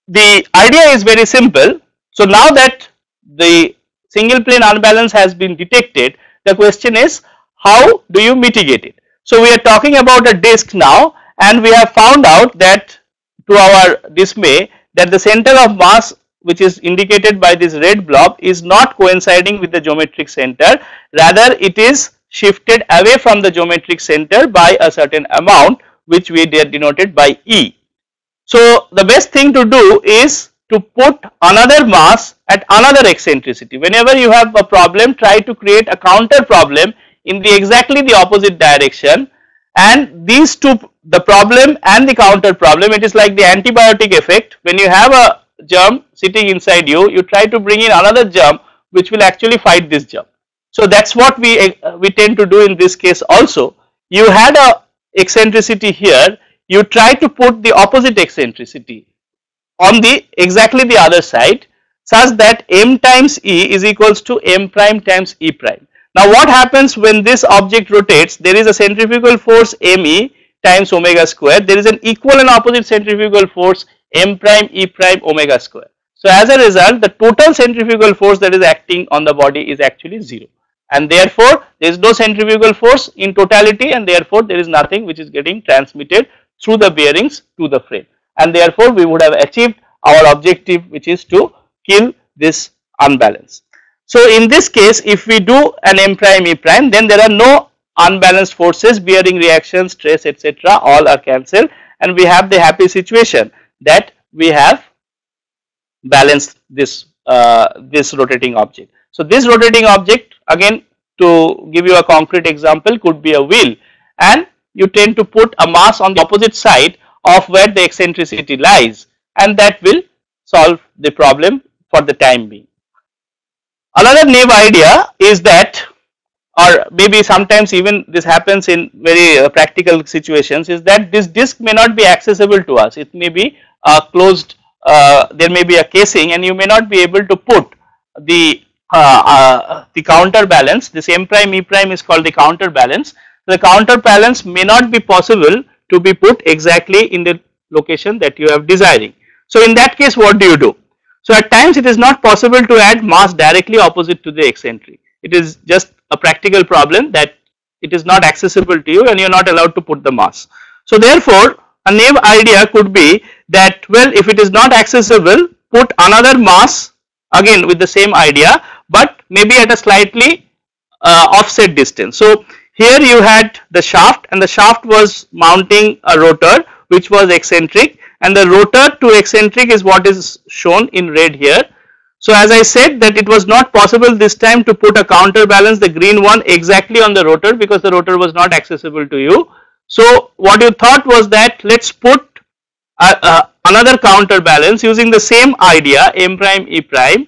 the idea is very simple. So now that the single plane unbalance has been detected, the question is, how do you mitigate it? So we are talking about a disc now, and we have found out that, to our dismay, that the center of mass, which is indicated by this red blob, is not coinciding with the geometric center. Rather it is shifted away from the geometric center by a certain amount, which we denoted by E. So the best thing to do is to put another mass at another eccentricity. Whenever you have a problem, try to create a counter problem in the exactly the opposite direction, and these two, the problem and the counter problem, it is like the antibiotic effect. When you have a germ sitting inside you, you try to bring in another germ which will actually fight this germ. So that's what we tend to do in this case also. You had a eccentricity here, you try to put the opposite eccentricity on the exactly the other side such that m times e is equals to m prime times e prime. Now what happens when this object rotates? There is a centrifugal force me times omega square, there is an equal and opposite centrifugal force m prime e prime omega square. So as a result, the total centrifugal force that is acting on the body is actually 0, and therefore there is no centrifugal force in totality, and therefore there is nothing which is getting transmitted through the bearings to the frame, and therefore we would have achieved our objective, which is to kill this unbalance. So in this case, if we do an m prime e prime, then there are no unbalanced forces, bearing reaction, stress, etc. all are cancelled, and we have the happy situation that we have balanced this this rotating object. So this rotating object, again to give you a concrete example, could be a wheel, and you tend to put a mass on the opposite side of where the eccentricity lies, and that will solve the problem for the time being. Another naive idea is that, or maybe sometimes even this happens in very practical situations, is that this disc may not be accessible to us. It may be closed, there may be a casing, and you may not be able to put the counterbalance. This m prime e prime is called the counterbalance. The counterbalance may not be possible to be put exactly in the location that you are desiring. So in that case, what do? So at times it is not possible to add mass directly opposite to the eccentric. It is just a practical problem that it is not accessible to you and you are not allowed to put the mass. So therefore a naive idea could be that, well, if it is not accessible, put another mass again with the same idea, but maybe at a slightly offset distance. So here you had the shaft, and the shaft was mounting a rotor which was eccentric, and the rotor to eccentric is what is shown in red here. So as I said that it was not possible this time to put a counterbalance, the green one, exactly on the rotor, because the rotor was not accessible to you. So what you thought was that let's put another counterbalance using the same idea, m prime e prime,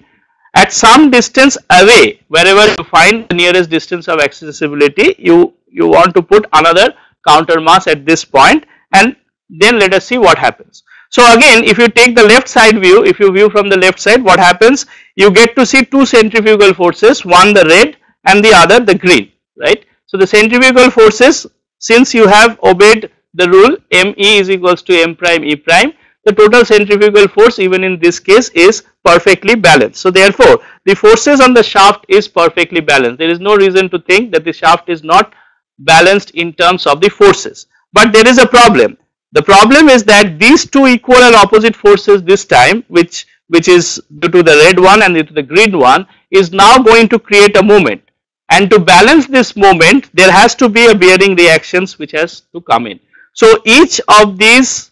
at some distance away. Wherever you find the nearest distance of accessibility, you want to put another counter mass at this point, and then let us see what happens. So again, if you take the left side view, if you view from the left side, what happens? You get to see two centrifugal forces, one the red and the other the green, right? So the centrifugal forces, since you have obeyed the rule me is equals to m prime e prime, the total centrifugal force even in this case is perfectly balanced. So therefore the forces on the shaft is perfectly balanced. There is no reason to think that the shaft is not balanced in terms of the forces. But there is a problem. The problem is that these two equal and opposite forces this time, which is due to the red one and due to the green one, is now going to create a moment, and to balance this moment there has to be a bearing reactions which has to come in. So each of these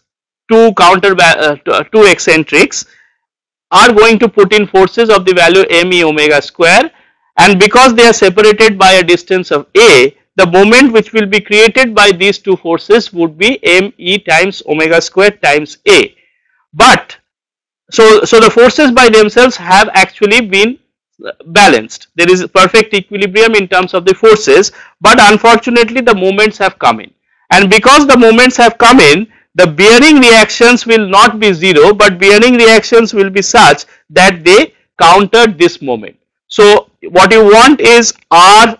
two eccentrics are going to put in forces of the value me omega square, and because they are separated by a distance of a, the moment which will be created by these two forces would be me times omega square times a. But so the forces by themselves have actually been balanced. There is perfect equilibrium in terms of the forces, but unfortunately the moments have come in, and because the moments have come in, the bearing reactions will not be 0, but bearing reactions will be such that they countered this moment. So what you want is R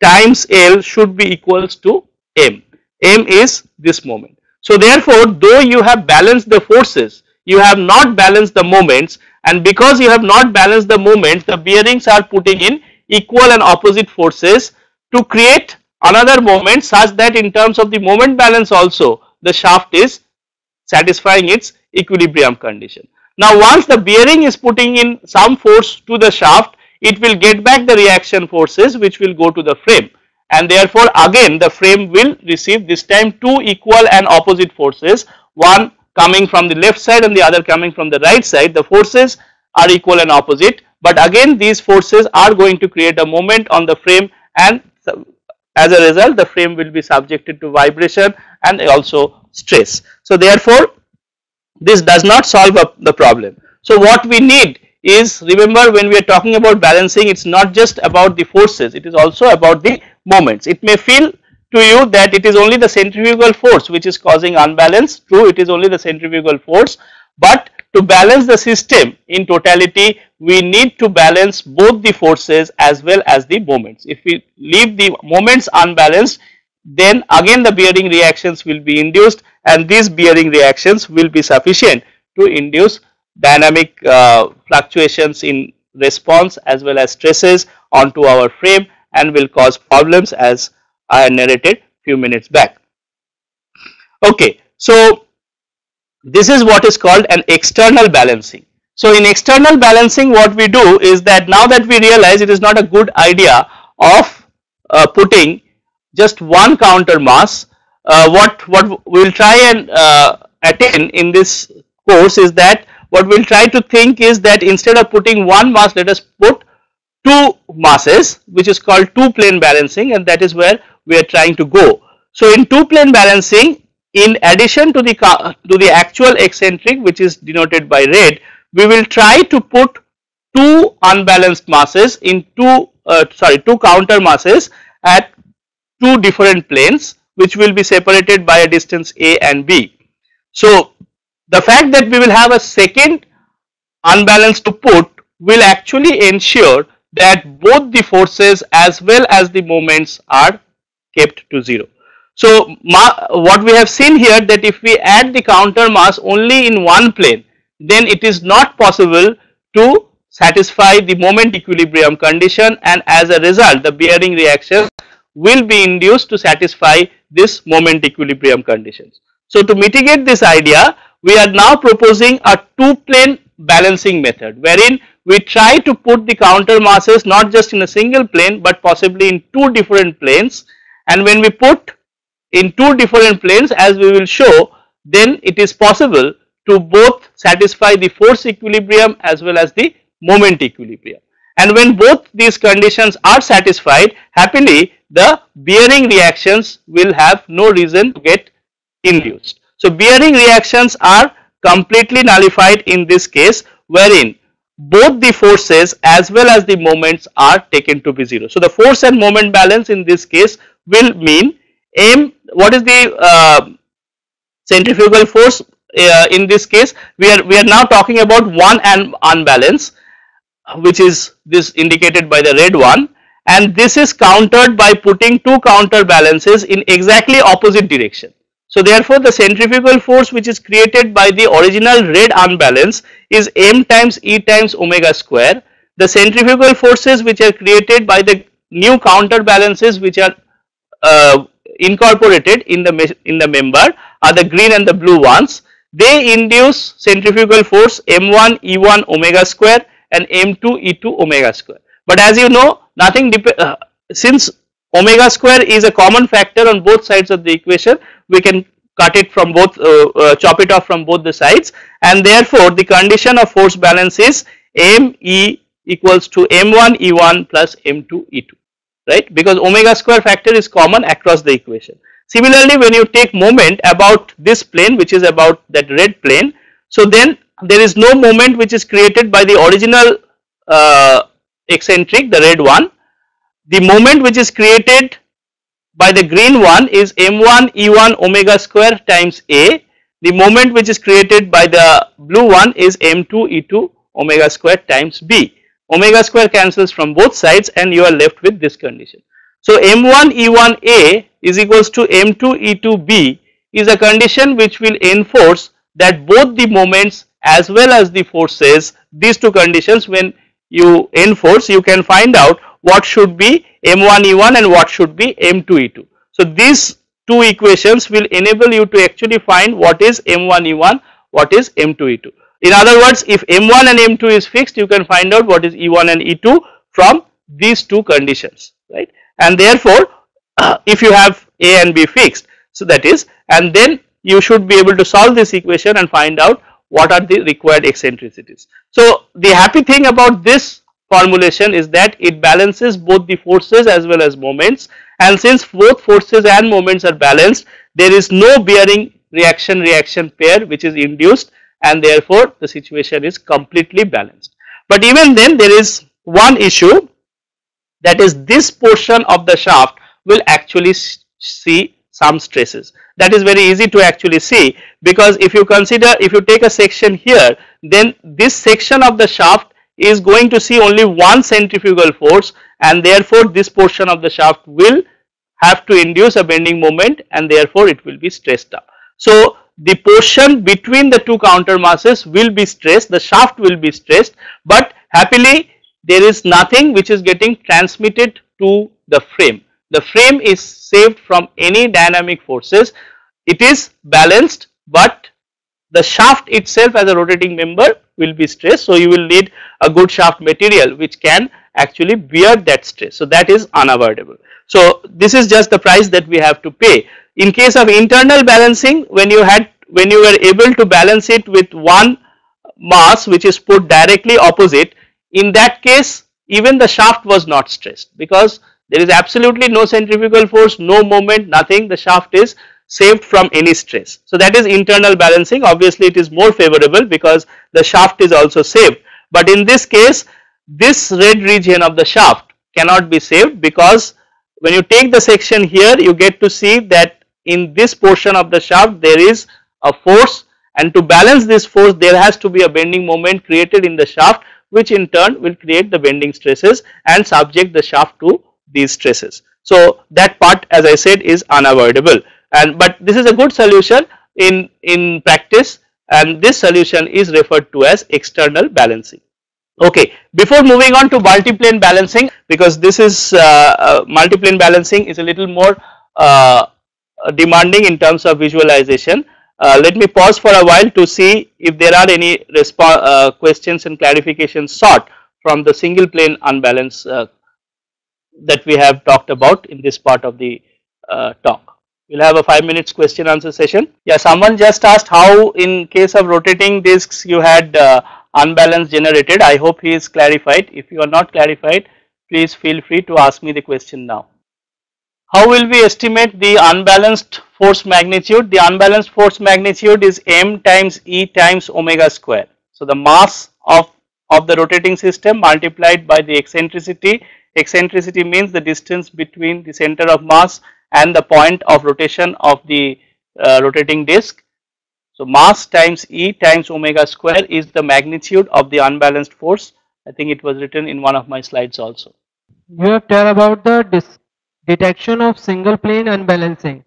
times L should be equals to M. M is this moment. So therefore, though you have balanced the forces, you have not balanced the moments, and because you have not balanced the moments, the bearings are putting in equal and opposite forces to create another moment such that in terms of the moment balance also the shaft is satisfying its equilibrium condition. Now once the bearing is putting in some force to the shaft, it will get back the reaction forces which will go to the frame, and therefore again the frame will receive this time two equal and opposite forces, one coming from the left side and the other coming from the right side. The forces are equal and opposite, but again these forces are going to create a moment on the frame, and as a result the frame will be subjected to vibration and also stress. So therefore this does not solve the problem. So what we need is, remember, when we are talking about balancing, it's not just about the forces, it is also about the moments. It may feel to you that it is only the centrifugal force which is causing unbalance. True, it is only the centrifugal force, but to balance the system in totality, we need to balance both the forces as well as the moments. If we leave the moments unbalanced, then again the bearing reactions will be induced, and these bearing reactions will be sufficient to induce dynamic fluctuations in response as well as stresses onto our frame, and will cause problems as I narrated few minutes back. Okay, so this is what is called an external balancing. So in external balancing, what we do is that now that we realize it is not a good idea of putting just one counter mass, what we will try and attain in this course is that what we will try to think is that instead of putting one mass, let us put two masses, which is called two plane balancing, and that is where we are trying to go. So in two plane balancing, in addition to the actual eccentric, which is denoted by red, we will try to put two unbalanced masses in two counter masses at two different planes, which will be separated by a distance a and b. So the fact that we will have a second unbalanced to put will actually ensure that both the forces as well as the moments are kept to 0. So what we have seen here, that if we add the counter mass only in one plane, then it is not possible to satisfy the moment equilibrium condition, and as a result the bearing reactions will be induced to satisfy this moment equilibrium conditions. So to mitigate this idea, we are now proposing a two plane balancing method, wherein we try to put the counter masses not just in a single plane but possibly in two different planes, and when we put in two different planes, as we will show, then it is possible to both satisfy the force equilibrium as well as the moment equilibrium. And when both these conditions are satisfied, happily the bearing reactions will have no reason to get induced. So bearing reactions are completely nullified in this case, wherein both the forces as well as the moments are taken to be 0. So the force and moment balance in this case will mean what is the centrifugal force in this case? We are now talking about one and unbalance, which is this indicated by the red one, and this is countered by putting two counterbalances in exactly opposite direction. So therefore the centrifugal force which is created by the original red unbalance is m times e times omega square. The centrifugal forces which are created by the new counterbalances which are incorporated in the member are the green and the blue ones. They induce centrifugal force m1 e1 omega square and m2 e2 omega square. But as you know, nothing since omega square is a common factor on both sides of the equation, we can cut it from both, chop it off from both the sides, and therefore the condition of force balance is me equals to m1 e1 plus m2 e2, right, because omega square factor is common across the equation. Similarly, when you take moment about this plane, which is about that red plane, so then there is no moment which is created by the original eccentric, the red one. The moment which is created by the green one is m1 e1 omega square times a. The moment which is created by the blue one is m2 e2 omega square times b. Omega square cancels from both sides and you are left with this condition. So m1 e1 a is equals to m2 e2 b is a condition which will enforce that both the moments as well as the forces, these two conditions, when you enforce, you can find out what should be m1 e1 and what should be m2 e2. So these two equations will enable you to actually find what is m1 e1, what is m2 e2. In other words, if m1 and m2 is fixed, you can find out what is e1 and e2 from these two conditions, right? And therefore if you have a and b fixed, so that is, and then you should be able to solve this equation and find out what are the required eccentricities. So the happy thing about this formulation is that it balances both the forces as well as moments, and since both forces and moments are balanced, there is no bearing reaction pair which is induced, and therefore the situation is completely balanced. But even then there is one issue, that is this portion of the shaft will actually see some stresses. That is very easy to actually see, because if you consider, if you take a section here, then this section of the shaft is going to see only one centrifugal force, and therefore this portion of the shaft will have to induce a bending moment, and therefore it will be stressed up. So the portion between the two counter masses will be stressed, the shaft will be stressed, but happily there is nothing which is getting transmitted to the frame. The frame is saved from any dynamic forces. It is balanced, but the shaft itself as a rotating member will be stressed. So you will need a good shaft material which can actually bear that stress. So that is unavoidable. So this is just the price that we have to pay. In case of internal balancing, when you were able to balance it with one mass which is put directly opposite, in that case even the shaft was not stressed, because there is absolutely no centrifugal force, no moment, nothing. The shaft is saved from any stress. So that is internal balancing. Obviously it is more favorable because the shaft is also saved, but in this case this red region of the shaft cannot be saved, because when you take the section here you get to see that in this portion of the shaft there is a force, and to balance this force there has to be a bending moment created in the shaft, which in turn will create the bending stresses and subject the shaft to these stresses. So that part, as I said, is unavoidable, and but this is a good solution in practice, and this solution is referred to as external balancing. Okay, before moving on to multiplane balancing, because this is multiplane balancing is a little more demanding in terms of visualization. Let me pause for a while to see if there are any questions and clarifications sought from the single plane unbalance that we have talked about in this part of the talk. We will have a 5 minutes question answer session. Yeah, someone just asked how in case of rotating discs you had unbalance generated. I hope he is clarified. If you are not clarified, please feel free to ask me the question now. How will we estimate the unbalanced force magnitude? The unbalanced force magnitude is m times E times omega square. So the mass of the rotating system multiplied by the eccentricity. Eccentricity means the distance between the center of mass and the point of rotation of the rotating disc. So mass times E times omega square is the magnitude of the unbalanced force. I think it was written in one of my slides also. You have told about the detection of single plane unbalancing.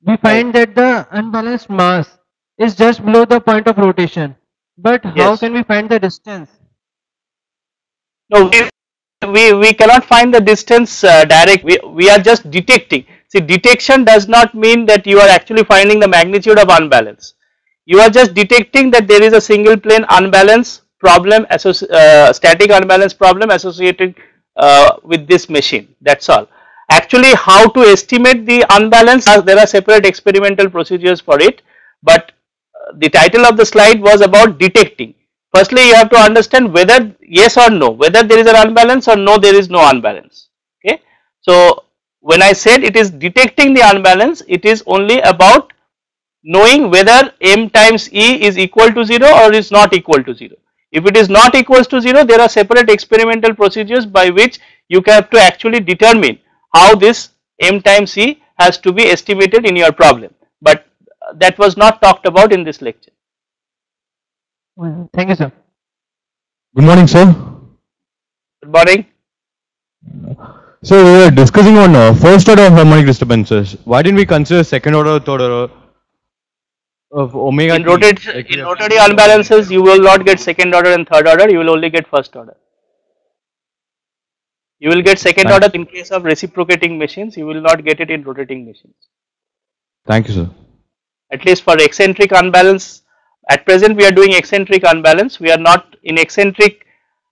We find that the unbalanced mass is just below the point of rotation. But how Yes. can we find the distance? No, we cannot find the distance direct. We are just detecting. See, detection does not mean that you are actually finding the magnitude of unbalance. You are just detecting that there is a single plane unbalance problem, static unbalance problem associated with this machine. That's all. Actually, how to estimate the unbalance, there are separate experimental procedures for it, but the title of the slide was about detecting. Firstly, you have to understand whether yes or no, whether there is an unbalance or no, there is no unbalance. Okay. So when I said it is detecting the unbalance, it is only about knowing whether m times E is equal to 0 or is not equal to 0. If it is not equals to 0, there are separate experimental procedures by which you have to actually determine how this m times E has to be estimated in your problem, but that was not talked about in this lecture. Well, thank you, sir. Good morning, sir. Good morning. So we were discussing on first order harmonic disturbances. Why didn't we consider second order, third order of omega? In rotating unbalances, you will not get second order and third order, you will only get first order. You will get second order in case of reciprocating machines, you will not get it in rotating machines. Thank you, sir. At least for eccentric unbalance, at present we are doing eccentric unbalance, we are not in eccentric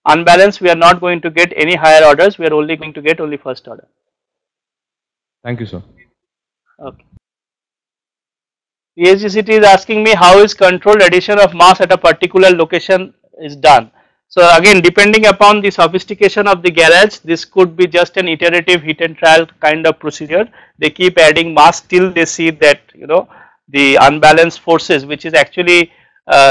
unbalance, we are not going to get any higher orders, we are only going to get only first order. Thank you, sir. Okay. PhDCT is asking me how is controlled addition of mass at a particular location is done. So again, depending upon the sophistication of the garage, this could be just an iterative hit and trial kind of procedure. They keep adding mass till they see that the unbalanced forces, which is actually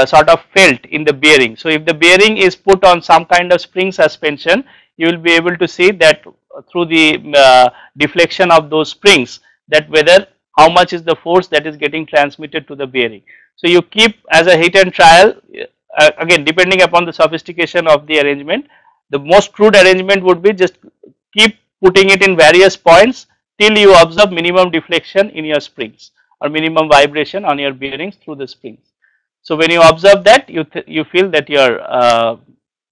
sort of felt in the bearing. So if the bearing is put on some kind of spring suspension, you will be able to see that through the deflection of those springs, that whether how much is the force that is getting transmitted to the bearing. So you keep as a hit and trial, again depending upon the sophistication of the arrangement. The most crude arrangement would be just keep putting it in various points till you observe minimum deflection in your springs or minimum vibration on your bearings through the springs. So when you observe that, you feel that your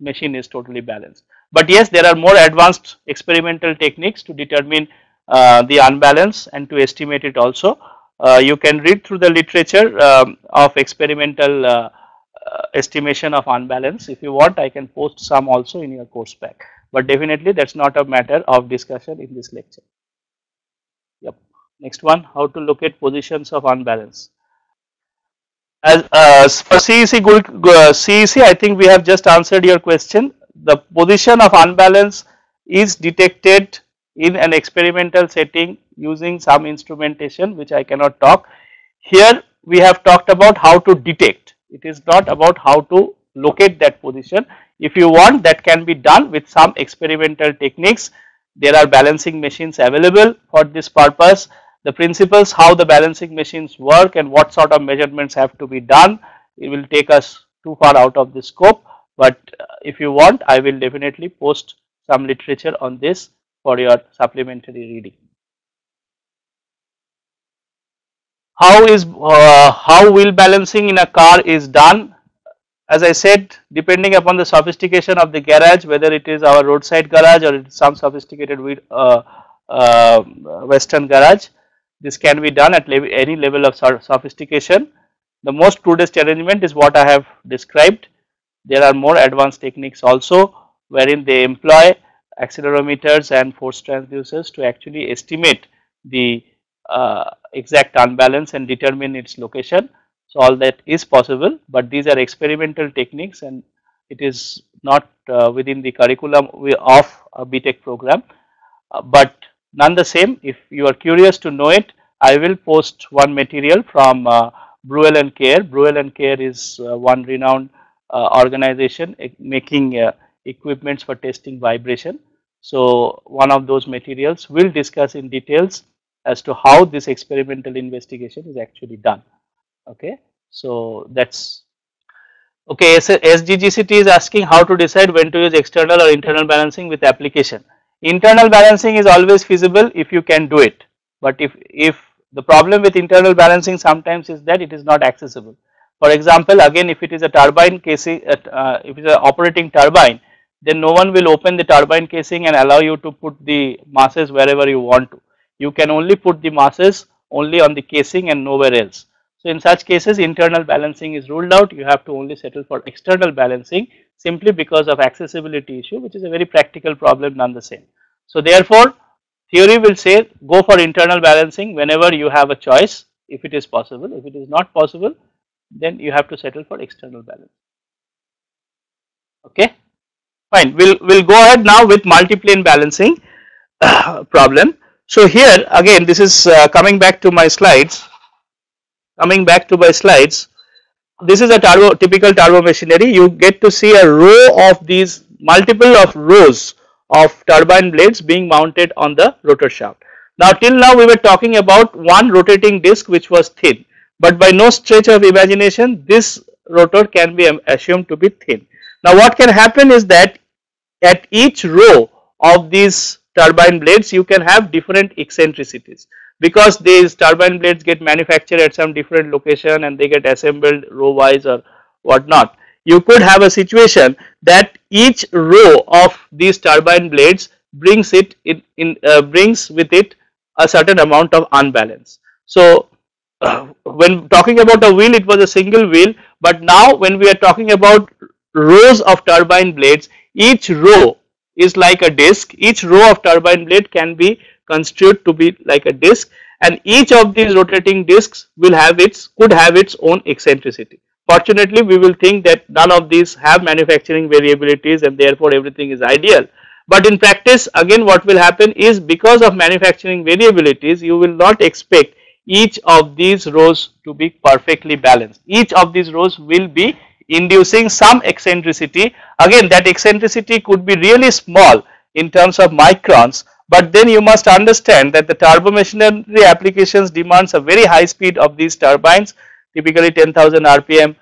machine is totally balanced. But yes, there are more advanced experimental techniques to determine the unbalance and to estimate it also. You can read through the literature of experimental estimation of unbalance. If you want, I can post some also in your course pack, but definitely that is not a matter of discussion in this lecture. Yep. Next one, how to locate positions of unbalance. As for CEC, I think we have just answered your question. The position of unbalance is detected in an experimental setting using some instrumentation which I cannot talk. Here we have talked about how to detect. It is not about how to locate that position. If you want, that can be done with some experimental techniques. There are balancing machines available for this purpose. The principles how the balancing machines work and what sort of measurements have to be done, it will take us too far out of the scope, but if you want, I will definitely post some literature on this for your supplementary reading. How wheel balancing in a car is done? As I said, depending upon the sophistication of the garage, whether it is our roadside garage or it is some sophisticated Western garage, this can be done at any level of sophistication. The most crudest arrangement is what I have described. There are more advanced techniques also wherein they employ accelerometers and force transducers to actually estimate the exact unbalance and determine its location. So all that is possible, but these are experimental techniques and it is not within the curriculum of a BTech program, but none the same, if you are curious to know it, I will post one material from Bruel and Kerr. Bruel and Kerr is one renowned organization making equipments for testing vibration. So one of those materials will discuss in details as to how this experimental investigation is actually done. Okay, so that's okay. SGGCT is asking how to decide when to use external or internal balancing with application. Internal balancing is always feasible if you can do it, but if the problem with internal balancing sometimes is that it is not accessible. For example, again if it is a turbine casing, if it is an operating turbine, then no one will open the turbine casing and allow you to put the masses wherever you want to. You can only put the masses only on the casing and nowhere else. So in such cases internal balancing is ruled out, you have to only settle for external balancing simply because of accessibility issue, which is a very practical problem none the same. So therefore theory will say go for internal balancing whenever you have a choice, if it is possible. If it is not possible, then you have to settle for external balance. Okay, fine. We'll go ahead now with multiplane balancing problem. So here again, this is coming back to my slides. This is a typical turbo machinery. You get to see a row of these multiple of rows of turbine blades being mounted on the rotor shaft. Now till now we were talking about one rotating disc which was thin, but by no stretch of imagination this rotor can be assumed to be thin. Now what can happen is that at each row of these turbine blades you can have different eccentricities, because these turbine blades get manufactured at some different location and they get assembled row wise or whatnot. You could have a situation that each row of these turbine blades brings with it a certain amount of unbalance. So when talking about a wheel, it was a single wheel, but now when we are talking about rows of turbine blades, each row is like a disc. Each row of turbine blade can be construed to be like a disc, and each of these rotating discs could have its own eccentricity. Fortunately, we will think that none of these have manufacturing variabilities and therefore everything is ideal. But in practice, again what will happen is, because of manufacturing variabilities, you will not expect each of these rows to be perfectly balanced. Each of these rows will be inducing some eccentricity. Again, that eccentricity could be really small in terms of microns, but then you must understand that the turbomachinery applications demands a very high speed of these turbines, typically 10,000 rpm,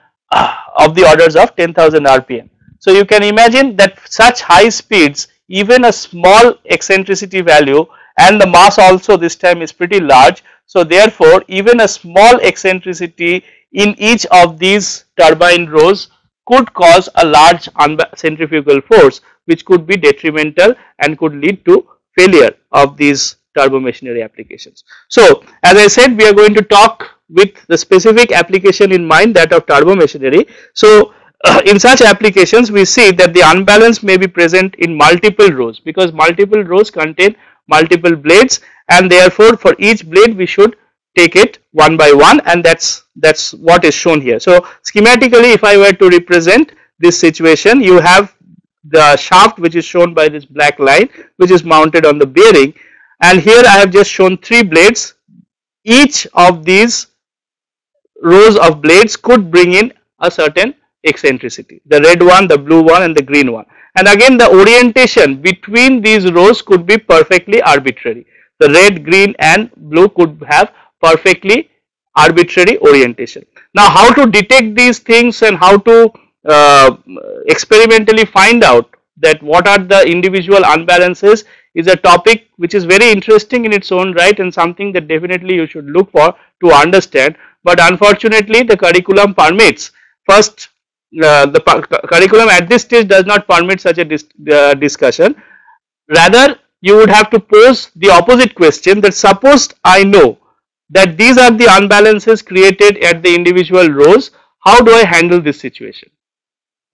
of the orders of 10,000 rpm. So you can imagine that such high speeds, even a small eccentricity value, and the mass also this time is pretty large. So therefore, even a small eccentricity in each of these turbine rows could cause a large centrifugal force, which could be detrimental and could lead to failure of these turbomachinery applications. So as I said, we are going to talk with the specific application in mind, that of turbomachinery. So in such applications, we see that the unbalance may be present in multiple rows, because multiple rows contain multiple blades, and therefore for each blade we should take it one by one, and that's what is shown here. So schematically, if I were to represent this situation, you have the shaft which is shown by this black line, which is mounted on the bearing, and here I have just shown 3 blades. Each of these rows of blades could bring in a certain eccentricity, the red one, the blue one, and the green one. And again, the orientation between these rows could be perfectly arbitrary. The red, green and blue could have perfectly arbitrary orientation. Now, how to detect these things and how to experimentally find out that what are the individual unbalances is a topic which is very interesting in its own right, and something that definitely you should look for to understand. But unfortunately, the curriculum permits, first the curriculum at this stage does not permit such a discussion. Rather, you would have to pose the opposite question, that suppose I know that these are the unbalances created at the individual rows, how do I handle this situation?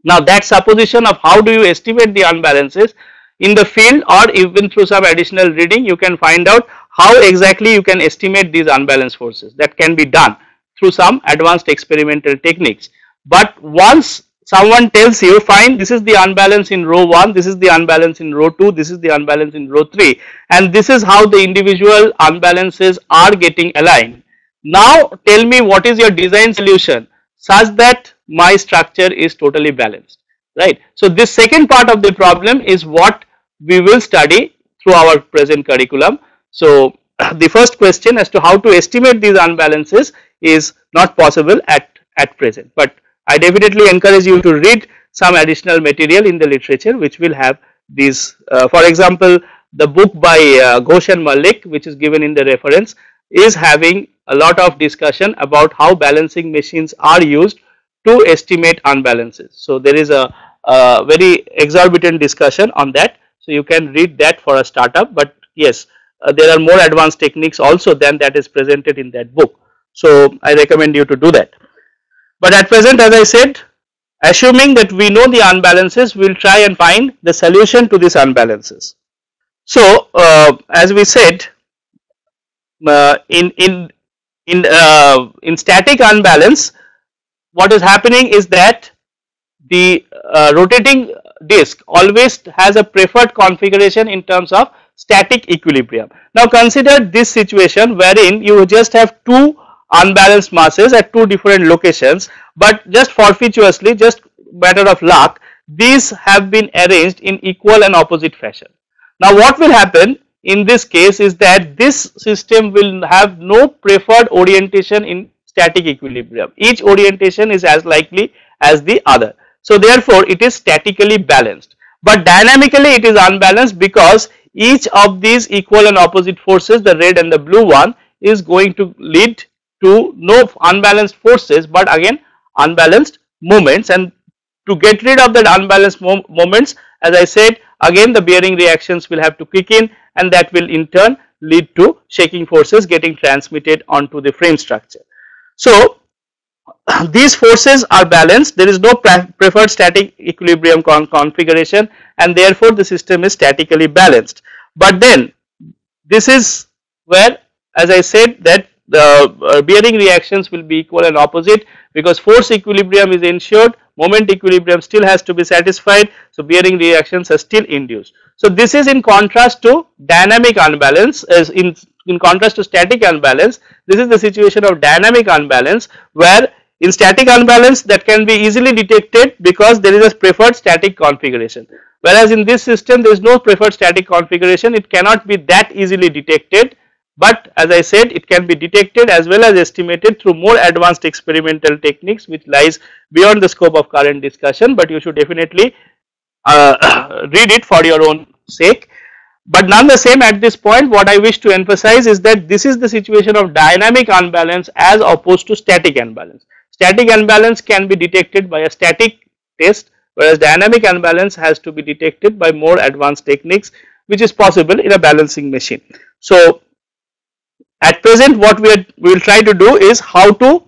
Now, that supposition of how do you estimate the unbalances in the field, or even through some additional reading, you can find out how exactly you can estimate these unbalanced forces. That can be done through some advanced experimental techniques. But once someone tells you, fine, this is the unbalance in row 1, this is the unbalance in row 2, this is the unbalance in row 3, and this is how the individual unbalances are getting aligned. Now tell me, what is your design solution such that my structure is totally balanced, right? So this second part of the problem is what we will study through our present curriculum. So the first question as to how to estimate these unbalances is not possible at present, but I definitely encourage you to read some additional material in the literature which will have these. For example, the book by Ghosh and Malik, which is given in the reference, is having a lot of discussion about how balancing machines are used to estimate unbalances. So there is a very exorbitant discussion on that. So you can read that for a startup, but yes, there are more advanced techniques also than that is presented in that book. So I recommend you to do that. But at present, as I said, assuming that we know the unbalances, we will try and find the solution to these unbalances. So as we said, in static unbalance, what is happening is that the rotating disc always has a preferred configuration in terms of static equilibrium. Now consider this situation wherein you just have 2 unbalanced masses at 2 different locations, but just fortuitously, just matter of luck, these have been arranged in equal and opposite fashion. Now what will happen in this case is that this system will have no preferred orientation in static equilibrium. Each orientation is as likely as the other. So therefore it is statically balanced, but dynamically it is unbalanced, because each of these equal and opposite forces, the red and the blue one, is going to lead to no unbalanced forces, but again unbalanced moments. And to get rid of that unbalanced moments, as I said, again the bearing reactions will have to kick in, and that will in turn lead to shaking forces getting transmitted onto the frame structure. So these forces are balanced, there is no preferred static equilibrium configuration, and therefore the system is statically balanced. But then this is where, as I said, that the bearing reactions will be equal and opposite, because force equilibrium is ensured, moment equilibrium still has to be satisfied, so bearing reactions are still induced. So this is in contrast to dynamic unbalance. As in in contrast to static unbalance, this is the situation of dynamic unbalance, where in static unbalance that can be easily detected because there is a preferred static configuration, whereas in this system there is no preferred static configuration, it cannot be that easily detected, but as I said, it can be detected as well as estimated through more advanced experimental techniques which lies beyond the scope of current discussion, but you should definitely read it for your own sake. But none the same, at this point what I wish to emphasize is that this is the situation of dynamic unbalance as opposed to static unbalance. Static unbalance can be detected by a static test, whereas dynamic unbalance has to be detected by more advanced techniques which is possible in a balancing machine. So at present what we will try to do is how to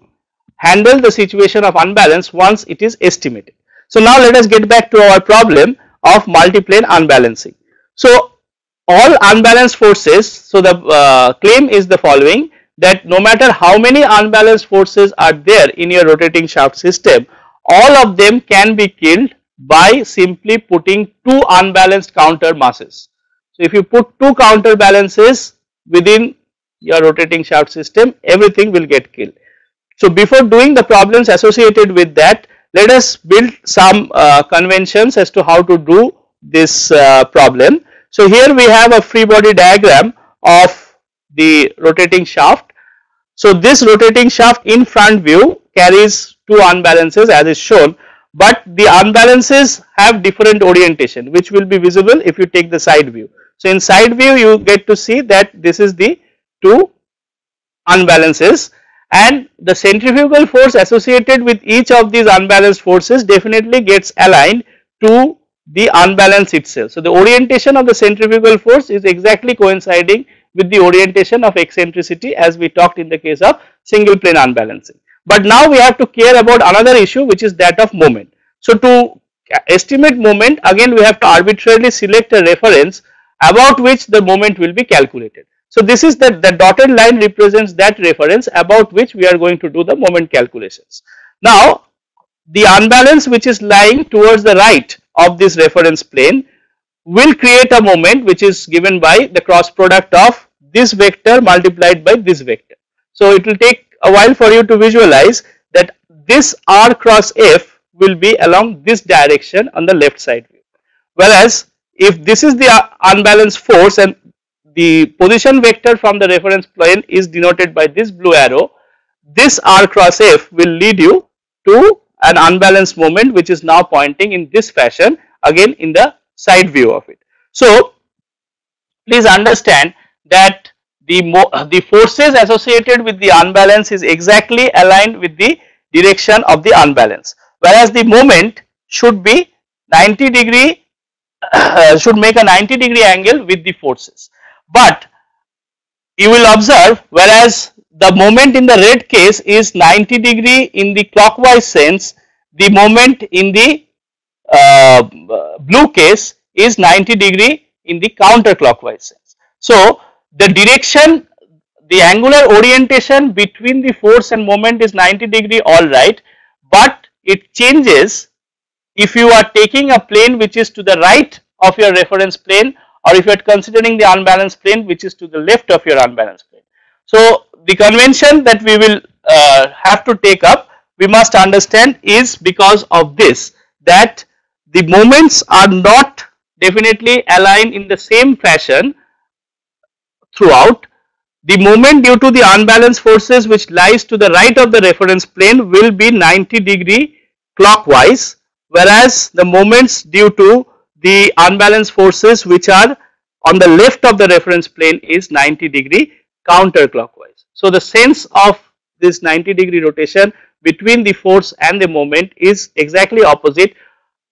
handle the situation of unbalance once it is estimated. So now let us get back to our problem of multiplane unbalancing. So all unbalanced forces, so the claim is the following, that no matter how many unbalanced forces are there in your rotating shaft system, all of them can be killed by simply putting two unbalanced counter masses. So if you put two counterbalances within your rotating shaft system, everything will get killed. So before doing the problems associated with that, let us build some conventions as to how to do this problem. So here we have a free body diagram of the rotating shaft. So this rotating shaft in front view carries two unbalances as is shown, but the unbalances have different orientation which will be visible if you take the side view. So in side view you get to see that this is the two unbalances, and the centrifugal force associated with each of these unbalanced forces definitely gets aligned to the unbalance itself. So the orientation of the centrifugal force is exactly coinciding with the orientation of eccentricity as we talked in the case of single plane unbalancing. But now we have to care about another issue, which is that of moment. So to estimate moment, again we have to arbitrarily select a reference about which the moment will be calculated. So this is the dotted line represents that reference about which we are going to do the moment calculations. Now the unbalance which is lying towards the right of this reference plane will create a moment which is given by the cross product of this vector multiplied by this vector. So it will take a while for you to visualize that this r cross f will be along this direction on the left side view, whereas if this is the unbalanced force and the position vector from the reference plane is denoted by this blue arrow, this r cross f will lead you to an unbalanced moment which is now pointing in this fashion again in the side view of it. So please understand that the forces associated with the unbalance is exactly aligned with the direction of the unbalance, whereas the moment should be 90 degree should make a 90 degree angle with the forces. But you will observe, whereas the moment in the red case is 90 degree in the clockwise sense, the moment in the blue case is 90 degree in the counterclockwise sense. So the direction, the angular orientation between the force and moment is 90 degree, all right, but it changes if you are taking a plane which is to the right of your reference plane, or if you are considering the unbalanced plane which is to the left of your unbalanced plane. So the convention that we will have to take up, we must understand, is because of this, that the moments are not definitely aligned in the same fashion throughout. The moment due to the unbalanced forces which lies to the right of the reference plane will be 90 degree clockwise, whereas the moments due to the unbalanced forces which are on the left of the reference plane is 90 degree counterclockwise. So the sense of this 90 degree rotation between the force and the moment is exactly opposite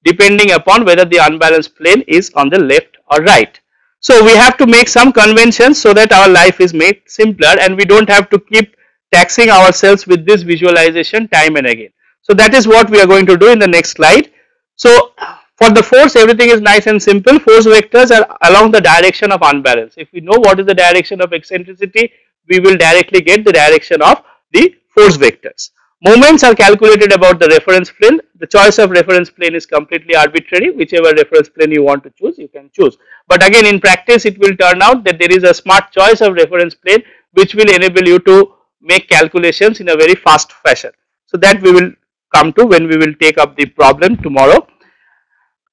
depending upon whether the unbalanced plane is on the left or right. So we have to make some conventions so that our life is made simpler and we don't have to keep taxing ourselves with this visualization time and again. So that is what we are going to do in the next slide. So for the force, everything is nice and simple. Force vectors are along the direction of unbalance. If we know what is the direction of eccentricity, we will directly get the direction of the force vectors. Moments are calculated about the reference plane. The choice of reference plane is completely arbitrary. Whichever reference plane you want to choose, you can choose. but again in practice it will turn out that there is a smart choice of reference plane which will enable you to make calculations in a very fast fashion. So that we will come to when we will take up the problem tomorrow.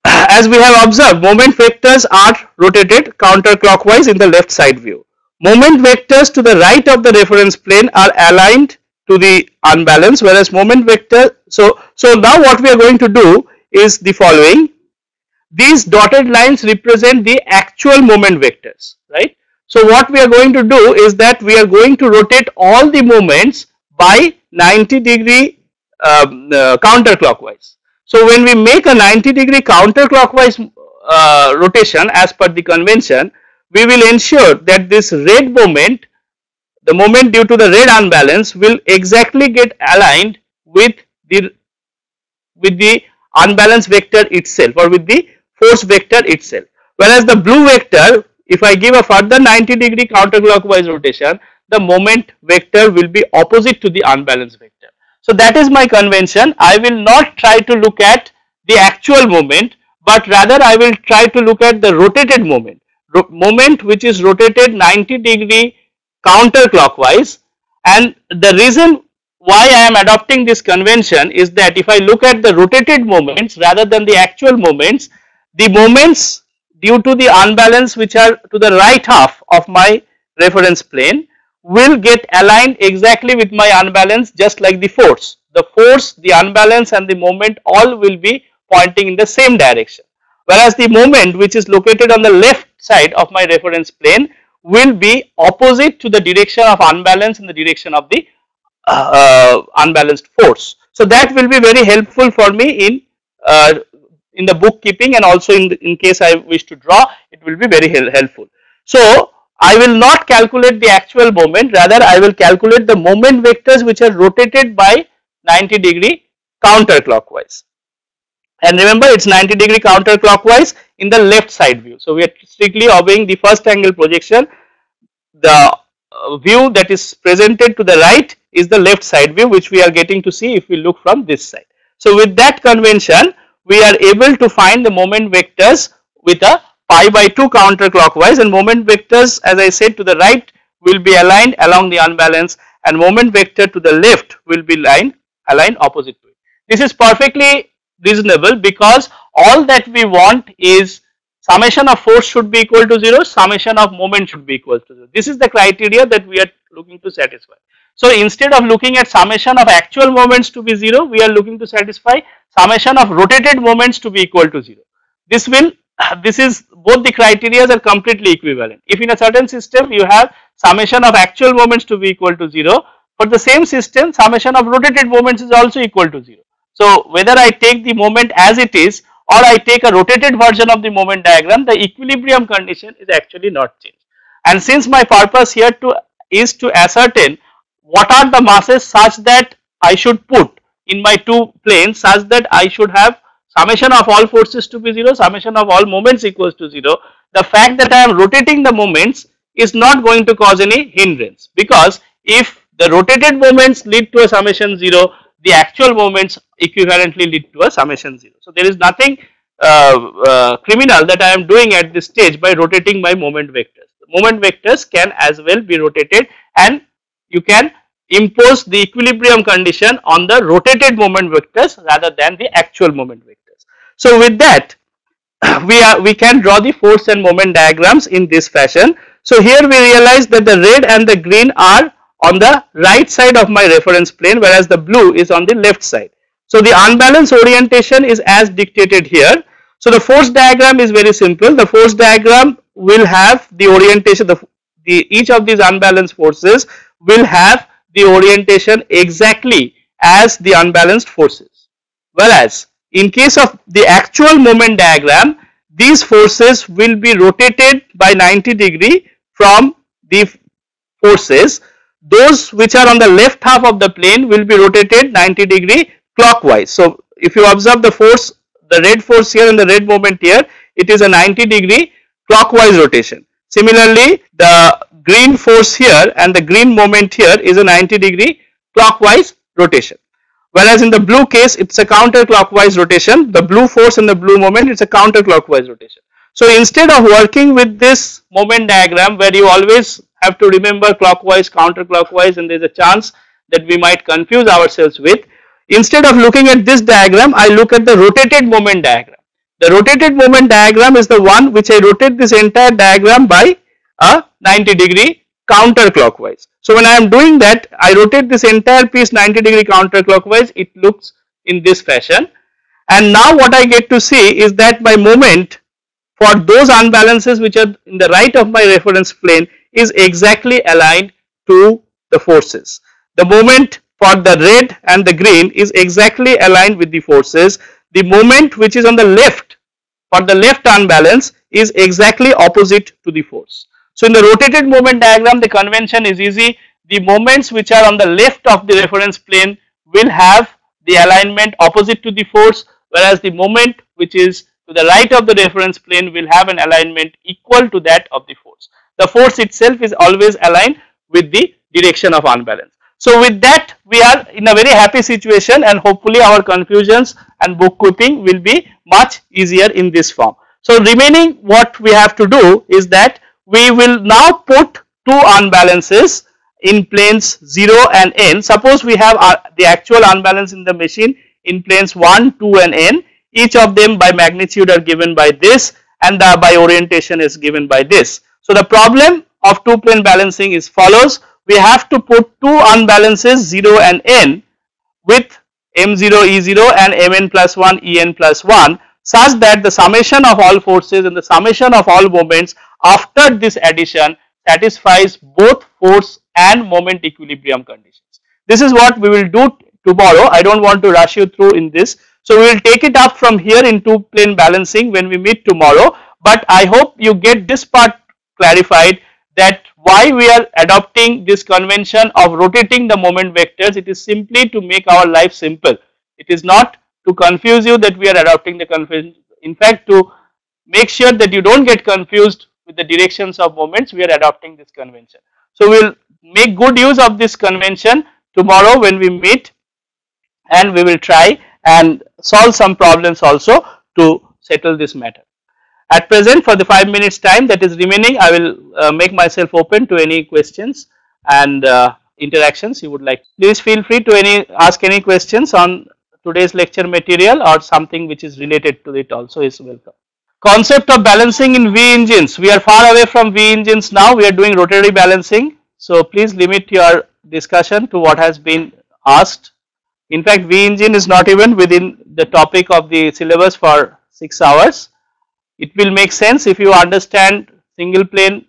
As we have observed, moment vectors are rotated counterclockwise in the left side view. Moment vectors to the right of the reference plane are aligned to the unbalance, whereas moment vector, so now what we are going to do is the following. These dotted lines represent the actual moment vectors, right? So what we are going to do is that we are going to rotate all the moments by 90-degree counterclockwise. So when we make a 90-degree counterclockwise rotation as per the convention, we will ensure that this red moment, the moment due to the red unbalance, will exactly get aligned with the unbalance vector itself or with the force vector itself. Whereas the blue vector, if I give a further 90-degree counterclockwise rotation, the moment vector will be opposite to the unbalance vector. So that is my convention. I will not try to look at the actual moment, but rather I will try to look at the rotated moment, moment which is rotated 90-degree counterclockwise. And the reason why I am adopting this convention is that if I look at the rotated moments rather than the actual moments, the moments due to the unbalance which are to the right half of my reference plane will get aligned exactly with my unbalance, just like the force. The force, the unbalance and the moment all will be pointing in the same direction. Whereas the moment which is located on the left side of my reference plane will be opposite to the direction of unbalance in the direction of the unbalanced force. So that will be very helpful for me in the bookkeeping, and also in case I wish to draw, it will be very helpful. So I will not calculate the actual moment, rather I will calculate the moment vectors which are rotated by 90-degree counterclockwise. And remember, it's 90-degree counterclockwise in the left side view. So we are strictly obeying the first angle projection. The view that is presented to the right is the left side view, which we are getting to see if we look from this side. So with that convention, we are able to find the moment vectors with a pi by 2 counterclockwise, and moment vectors, as I said, to the right will be aligned along the unbalance, and moment vector to the left will be aligned opposite to it. This is perfectly reasonable because all that we want is summation of force should be equal to 0, summation of moment should be equal to 0. This is the criteria that we are looking to satisfy. So instead of looking at summation of actual moments to be 0, we are looking to satisfy summation of rotated moments to be equal to 0. This is both the criteria are completely equivalent. If in a certain system you have summation of actual moments to be equal to 0, for the same system summation of rotated moments is also equal to 0. So whether I take the moment as it is or I take a rotated version of the moment diagram, the equilibrium condition is actually not changed. And since my purpose here is to ascertain what are the masses such that I should put in my two planes such that I should have summation of all forces to be 0, summation of all moments equals to 0, the fact that I am rotating the moments is not going to cause any hindrance, because if the rotated moments lead to a summation 0, the actual moments equivalently lead to a summation 0. So there is nothing criminal that I am doing at this stage by rotating my moment vectors. The moment vectors can as well be rotated, and you can impose the equilibrium condition on the rotated moment vectors rather than the actual moment vectors. So with that, we can draw the force and moment diagrams in this fashion. So here we realize that the red and the green are on the right side of my reference plane, whereas the blue is on the left side. So the unbalanced orientation is as dictated here. So the force diagram is very simple. The force diagram will have the orientation, each of these unbalanced forces will have the orientation exactly as the unbalanced forces. Whereas in case of the actual moment diagram, these forces will be rotated by 90 degree from the forces. Those which are on the left half of the plane will be rotated 90 degree clockwise. So if you observe the force, the red force here and the red moment here, it is a 90 degree clockwise rotation. Similarly, the green force here and the green moment here is a 90 degree clockwise rotation. Whereas in the blue case, it's a counterclockwise rotation. The blue force and the blue moment, it's a counterclockwise rotation. So instead of working with this moment diagram where you always have to remember clockwise, counterclockwise, and there is a chance that we might confuse ourselves with, instead of looking at this diagram, I look at the rotated moment diagram. The rotated moment diagram is the one which I rotate this entire diagram by a 90-degree counterclockwise. So when I am doing that, I rotate this entire piece 90-degree counterclockwise, it looks in this fashion. And now what I get to see is that my moment for those unbalances which are in the right of my reference plane is exactly aligned to the forces. The moment for the red and the green is exactly aligned with the forces. The moment which is on the left, for the left unbalance, is exactly opposite to the force. So in the rotated moment diagram, the convention is easy. The moments which are on the left of the reference plane will have the alignment opposite to the force, whereas the moment which is to the right of the reference plane will have an alignment equal to that of the force. The force itself is always aligned with the direction of unbalance. So with that, we are in a very happy situation, and hopefully our confusions and bookkeeping will be much easier in this form. So remaining what we have to do is that we will now put two unbalances in planes 0 and n. Suppose we have the actual unbalance in the machine in planes 1, 2 and n. Each of them by magnitude are given by this, and the by orientation is given by this. So the problem of two plane balancing is follows. We have to put two unbalances 0 and n with m0 e0 and mn plus 1 en plus 1, such that the summation of all forces and the summation of all moments after this addition satisfies both force and moment equilibrium conditions. This is what we will do tomorrow. I don't want to rush you through in this. So we will take it up from here in two plane balancing when we meet tomorrow. But I hope you get this part clarified, that why we are adopting this convention of rotating the moment vectors. It is simply to make our life simple. It is not to confuse you that we are adopting the convention. In fact, to make sure that you don't get confused with the directions of moments, we are adopting this convention. So we will make good use of this convention tomorrow when we meet, and we will try and solve some problems also to settle this matter. At present, for the 5 minutes time that is remaining, I will make myself open to any questions and interactions you would like. Please feel free to ask any questions on today's lecture material, or something which is related to it also is welcome. Concept of balancing in V engines. We are far away from V engines now. We are doing rotary balancing. So please limit your discussion to what has been asked. In fact, V engine is not even within the topic of the syllabus for 6 hours. It will make sense if you understand single plane,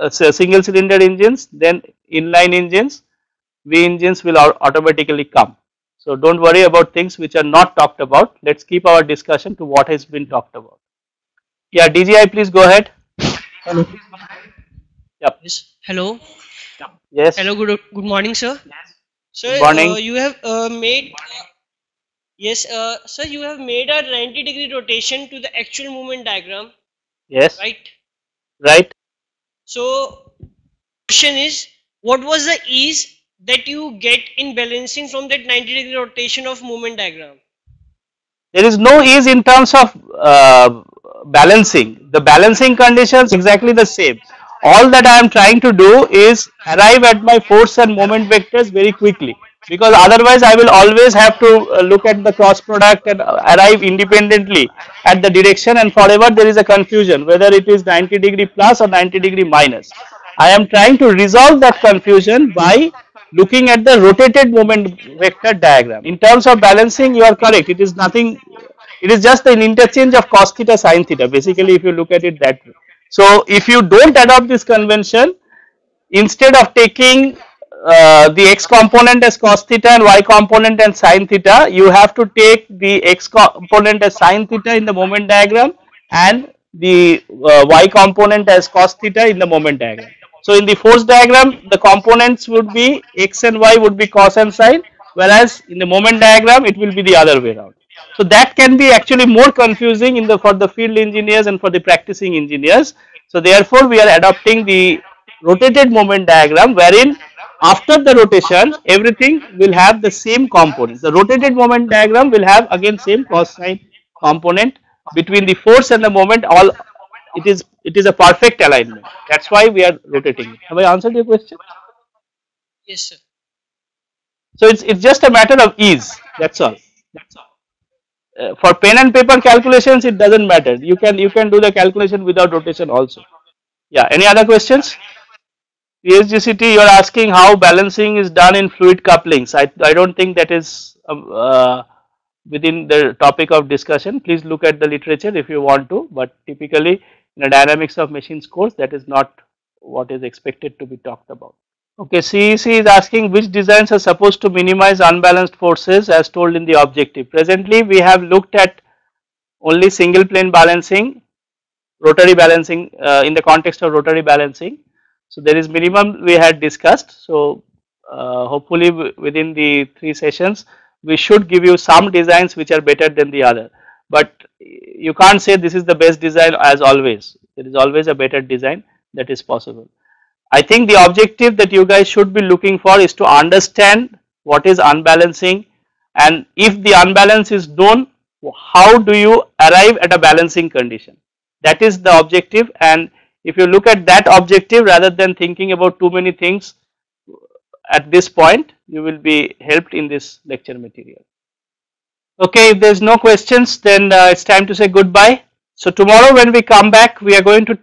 single cylinder engines, then inline engines. V engines will automatically come. So don't worry about things which are not talked about. Let's keep our discussion to what has been talked about. Yeah, DGI, please go ahead. Hello. Yep. Yes. Hello. Yes. Hello. Good morning, sir. Sir, Good morning. you have made. Yes, sir. You have made a 90-degree rotation to the actual movement diagram. Yes. Right. Right. So, question is, what was the ease that you get in balancing from that 90-degree rotation of movement diagram? There is no ease in terms of balancing. The balancing conditions exactly the same. All that I am trying to do is arrive at my force and moment vectors very quickly, because otherwise I will always have to look at the cross product and arrive independently at the direction, and forever there is a confusion whether it is 90-degree plus or 90-degree minus. I am trying to resolve that confusion by looking at the rotated moment vector diagram. In terms of balancing, you are correct. It is nothing. It is just an interchange of cos theta sin theta, basically, if you look at it that way. So if you don't adopt this convention, instead of taking the x component as cos theta and y component as sin theta, you have to take the x component as sin theta in the moment diagram and the y component as cos theta in the moment diagram. So in the force diagram, the components would be x and y would be cos and sin, whereas in the moment diagram it will be the other way around. So that can be actually more confusing in for the field engineers and for the practicing engineers. So therefore we are adopting the rotated moment diagram, wherein after the rotation everything will have the same components. The rotated moment diagram will have again same cos sin component between the force and the moment, all it is a perfect alignment. That's why we are rotating it. Have I answered your question? Yes, sir. So it's just a matter of ease. That's all. For pen and paper calculations, it doesn't matter. You can do the calculation without rotation also. Yeah. Any other questions? PSGCT, you are asking how balancing is done in fluid couplings. I don't think that is within the topic of discussion. Please look at the literature if you want to, but typically in a dynamics of machines course, that is not what is expected to be talked about. Okay, CEC is asking which designs are supposed to minimize unbalanced forces as told in the objective. Presently, we have looked at only single plane balancing, rotary balancing in the context of rotary balancing. So there is minimum we had discussed. So hopefully within the 3 sessions, we should give you some designs which are better than the other. But you can't say this is the best design as always. There is always a better design that is possible. I think the objective that you guys should be looking for is to understand what is unbalancing, and if the unbalance is known, how do you arrive at a balancing condition. That is the objective, and if you look at that objective rather than thinking about too many things at this point, you will be helped in this lecture material. Okay, if there is no questions, then it's time to say goodbye. So tomorrow when we come back, we are going to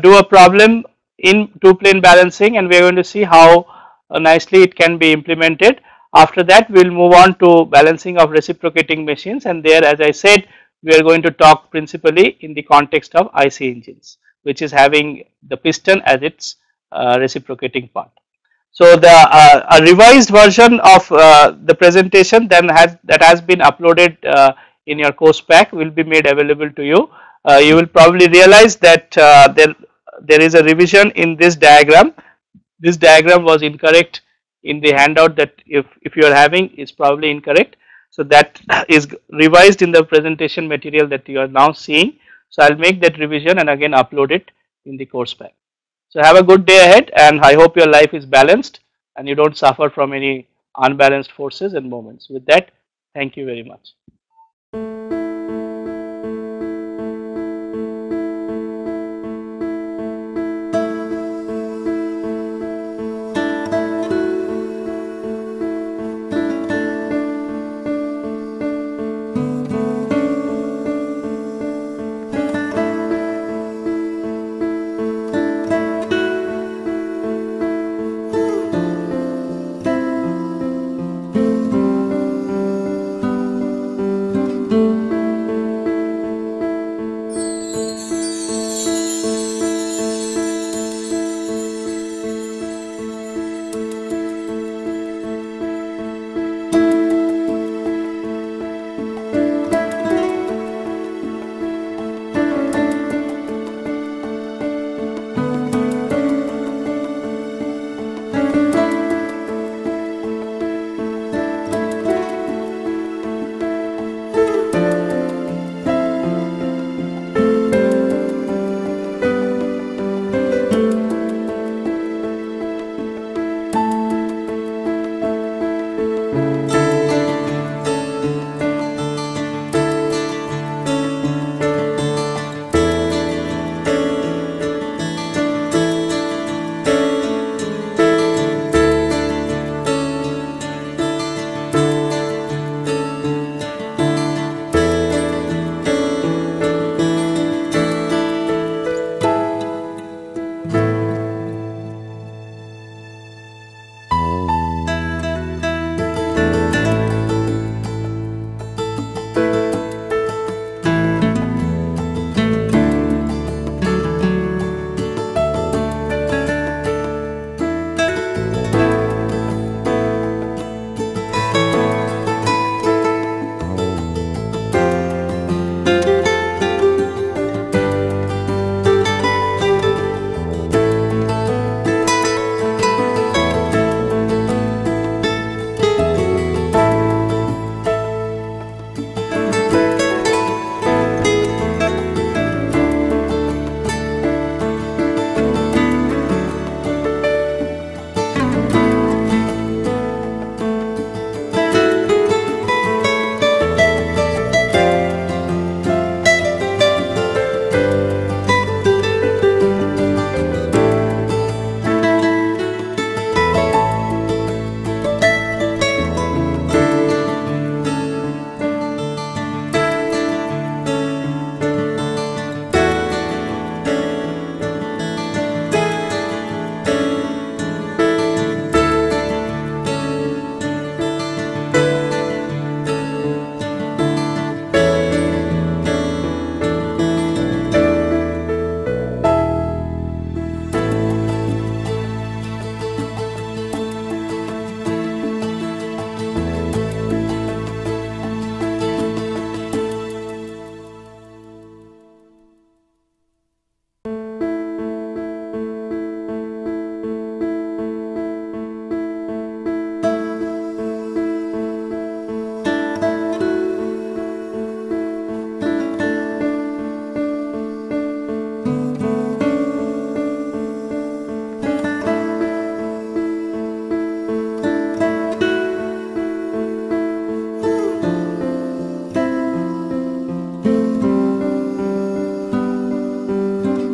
do a problem in two plane balancing, and we are going to see how nicely it can be implemented. After that, we will move on to balancing of reciprocating machines, and there, as I said, we are going to talk principally in the context of IC engines, which is having the piston as its reciprocating part. So the a revised version of the presentation that has been uploaded in your course pack will be made available to you. You will probably realize that there is a revision in this diagram. This diagram was incorrect in the handout that if you are having is probably incorrect. So that is revised in the presentation material that you are now seeing. So I'll make that revision and again upload it in the course pack. So have a good day ahead, and I hope your life is balanced and you don't suffer from any unbalanced forces and moments. With that, thank you very much.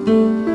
you.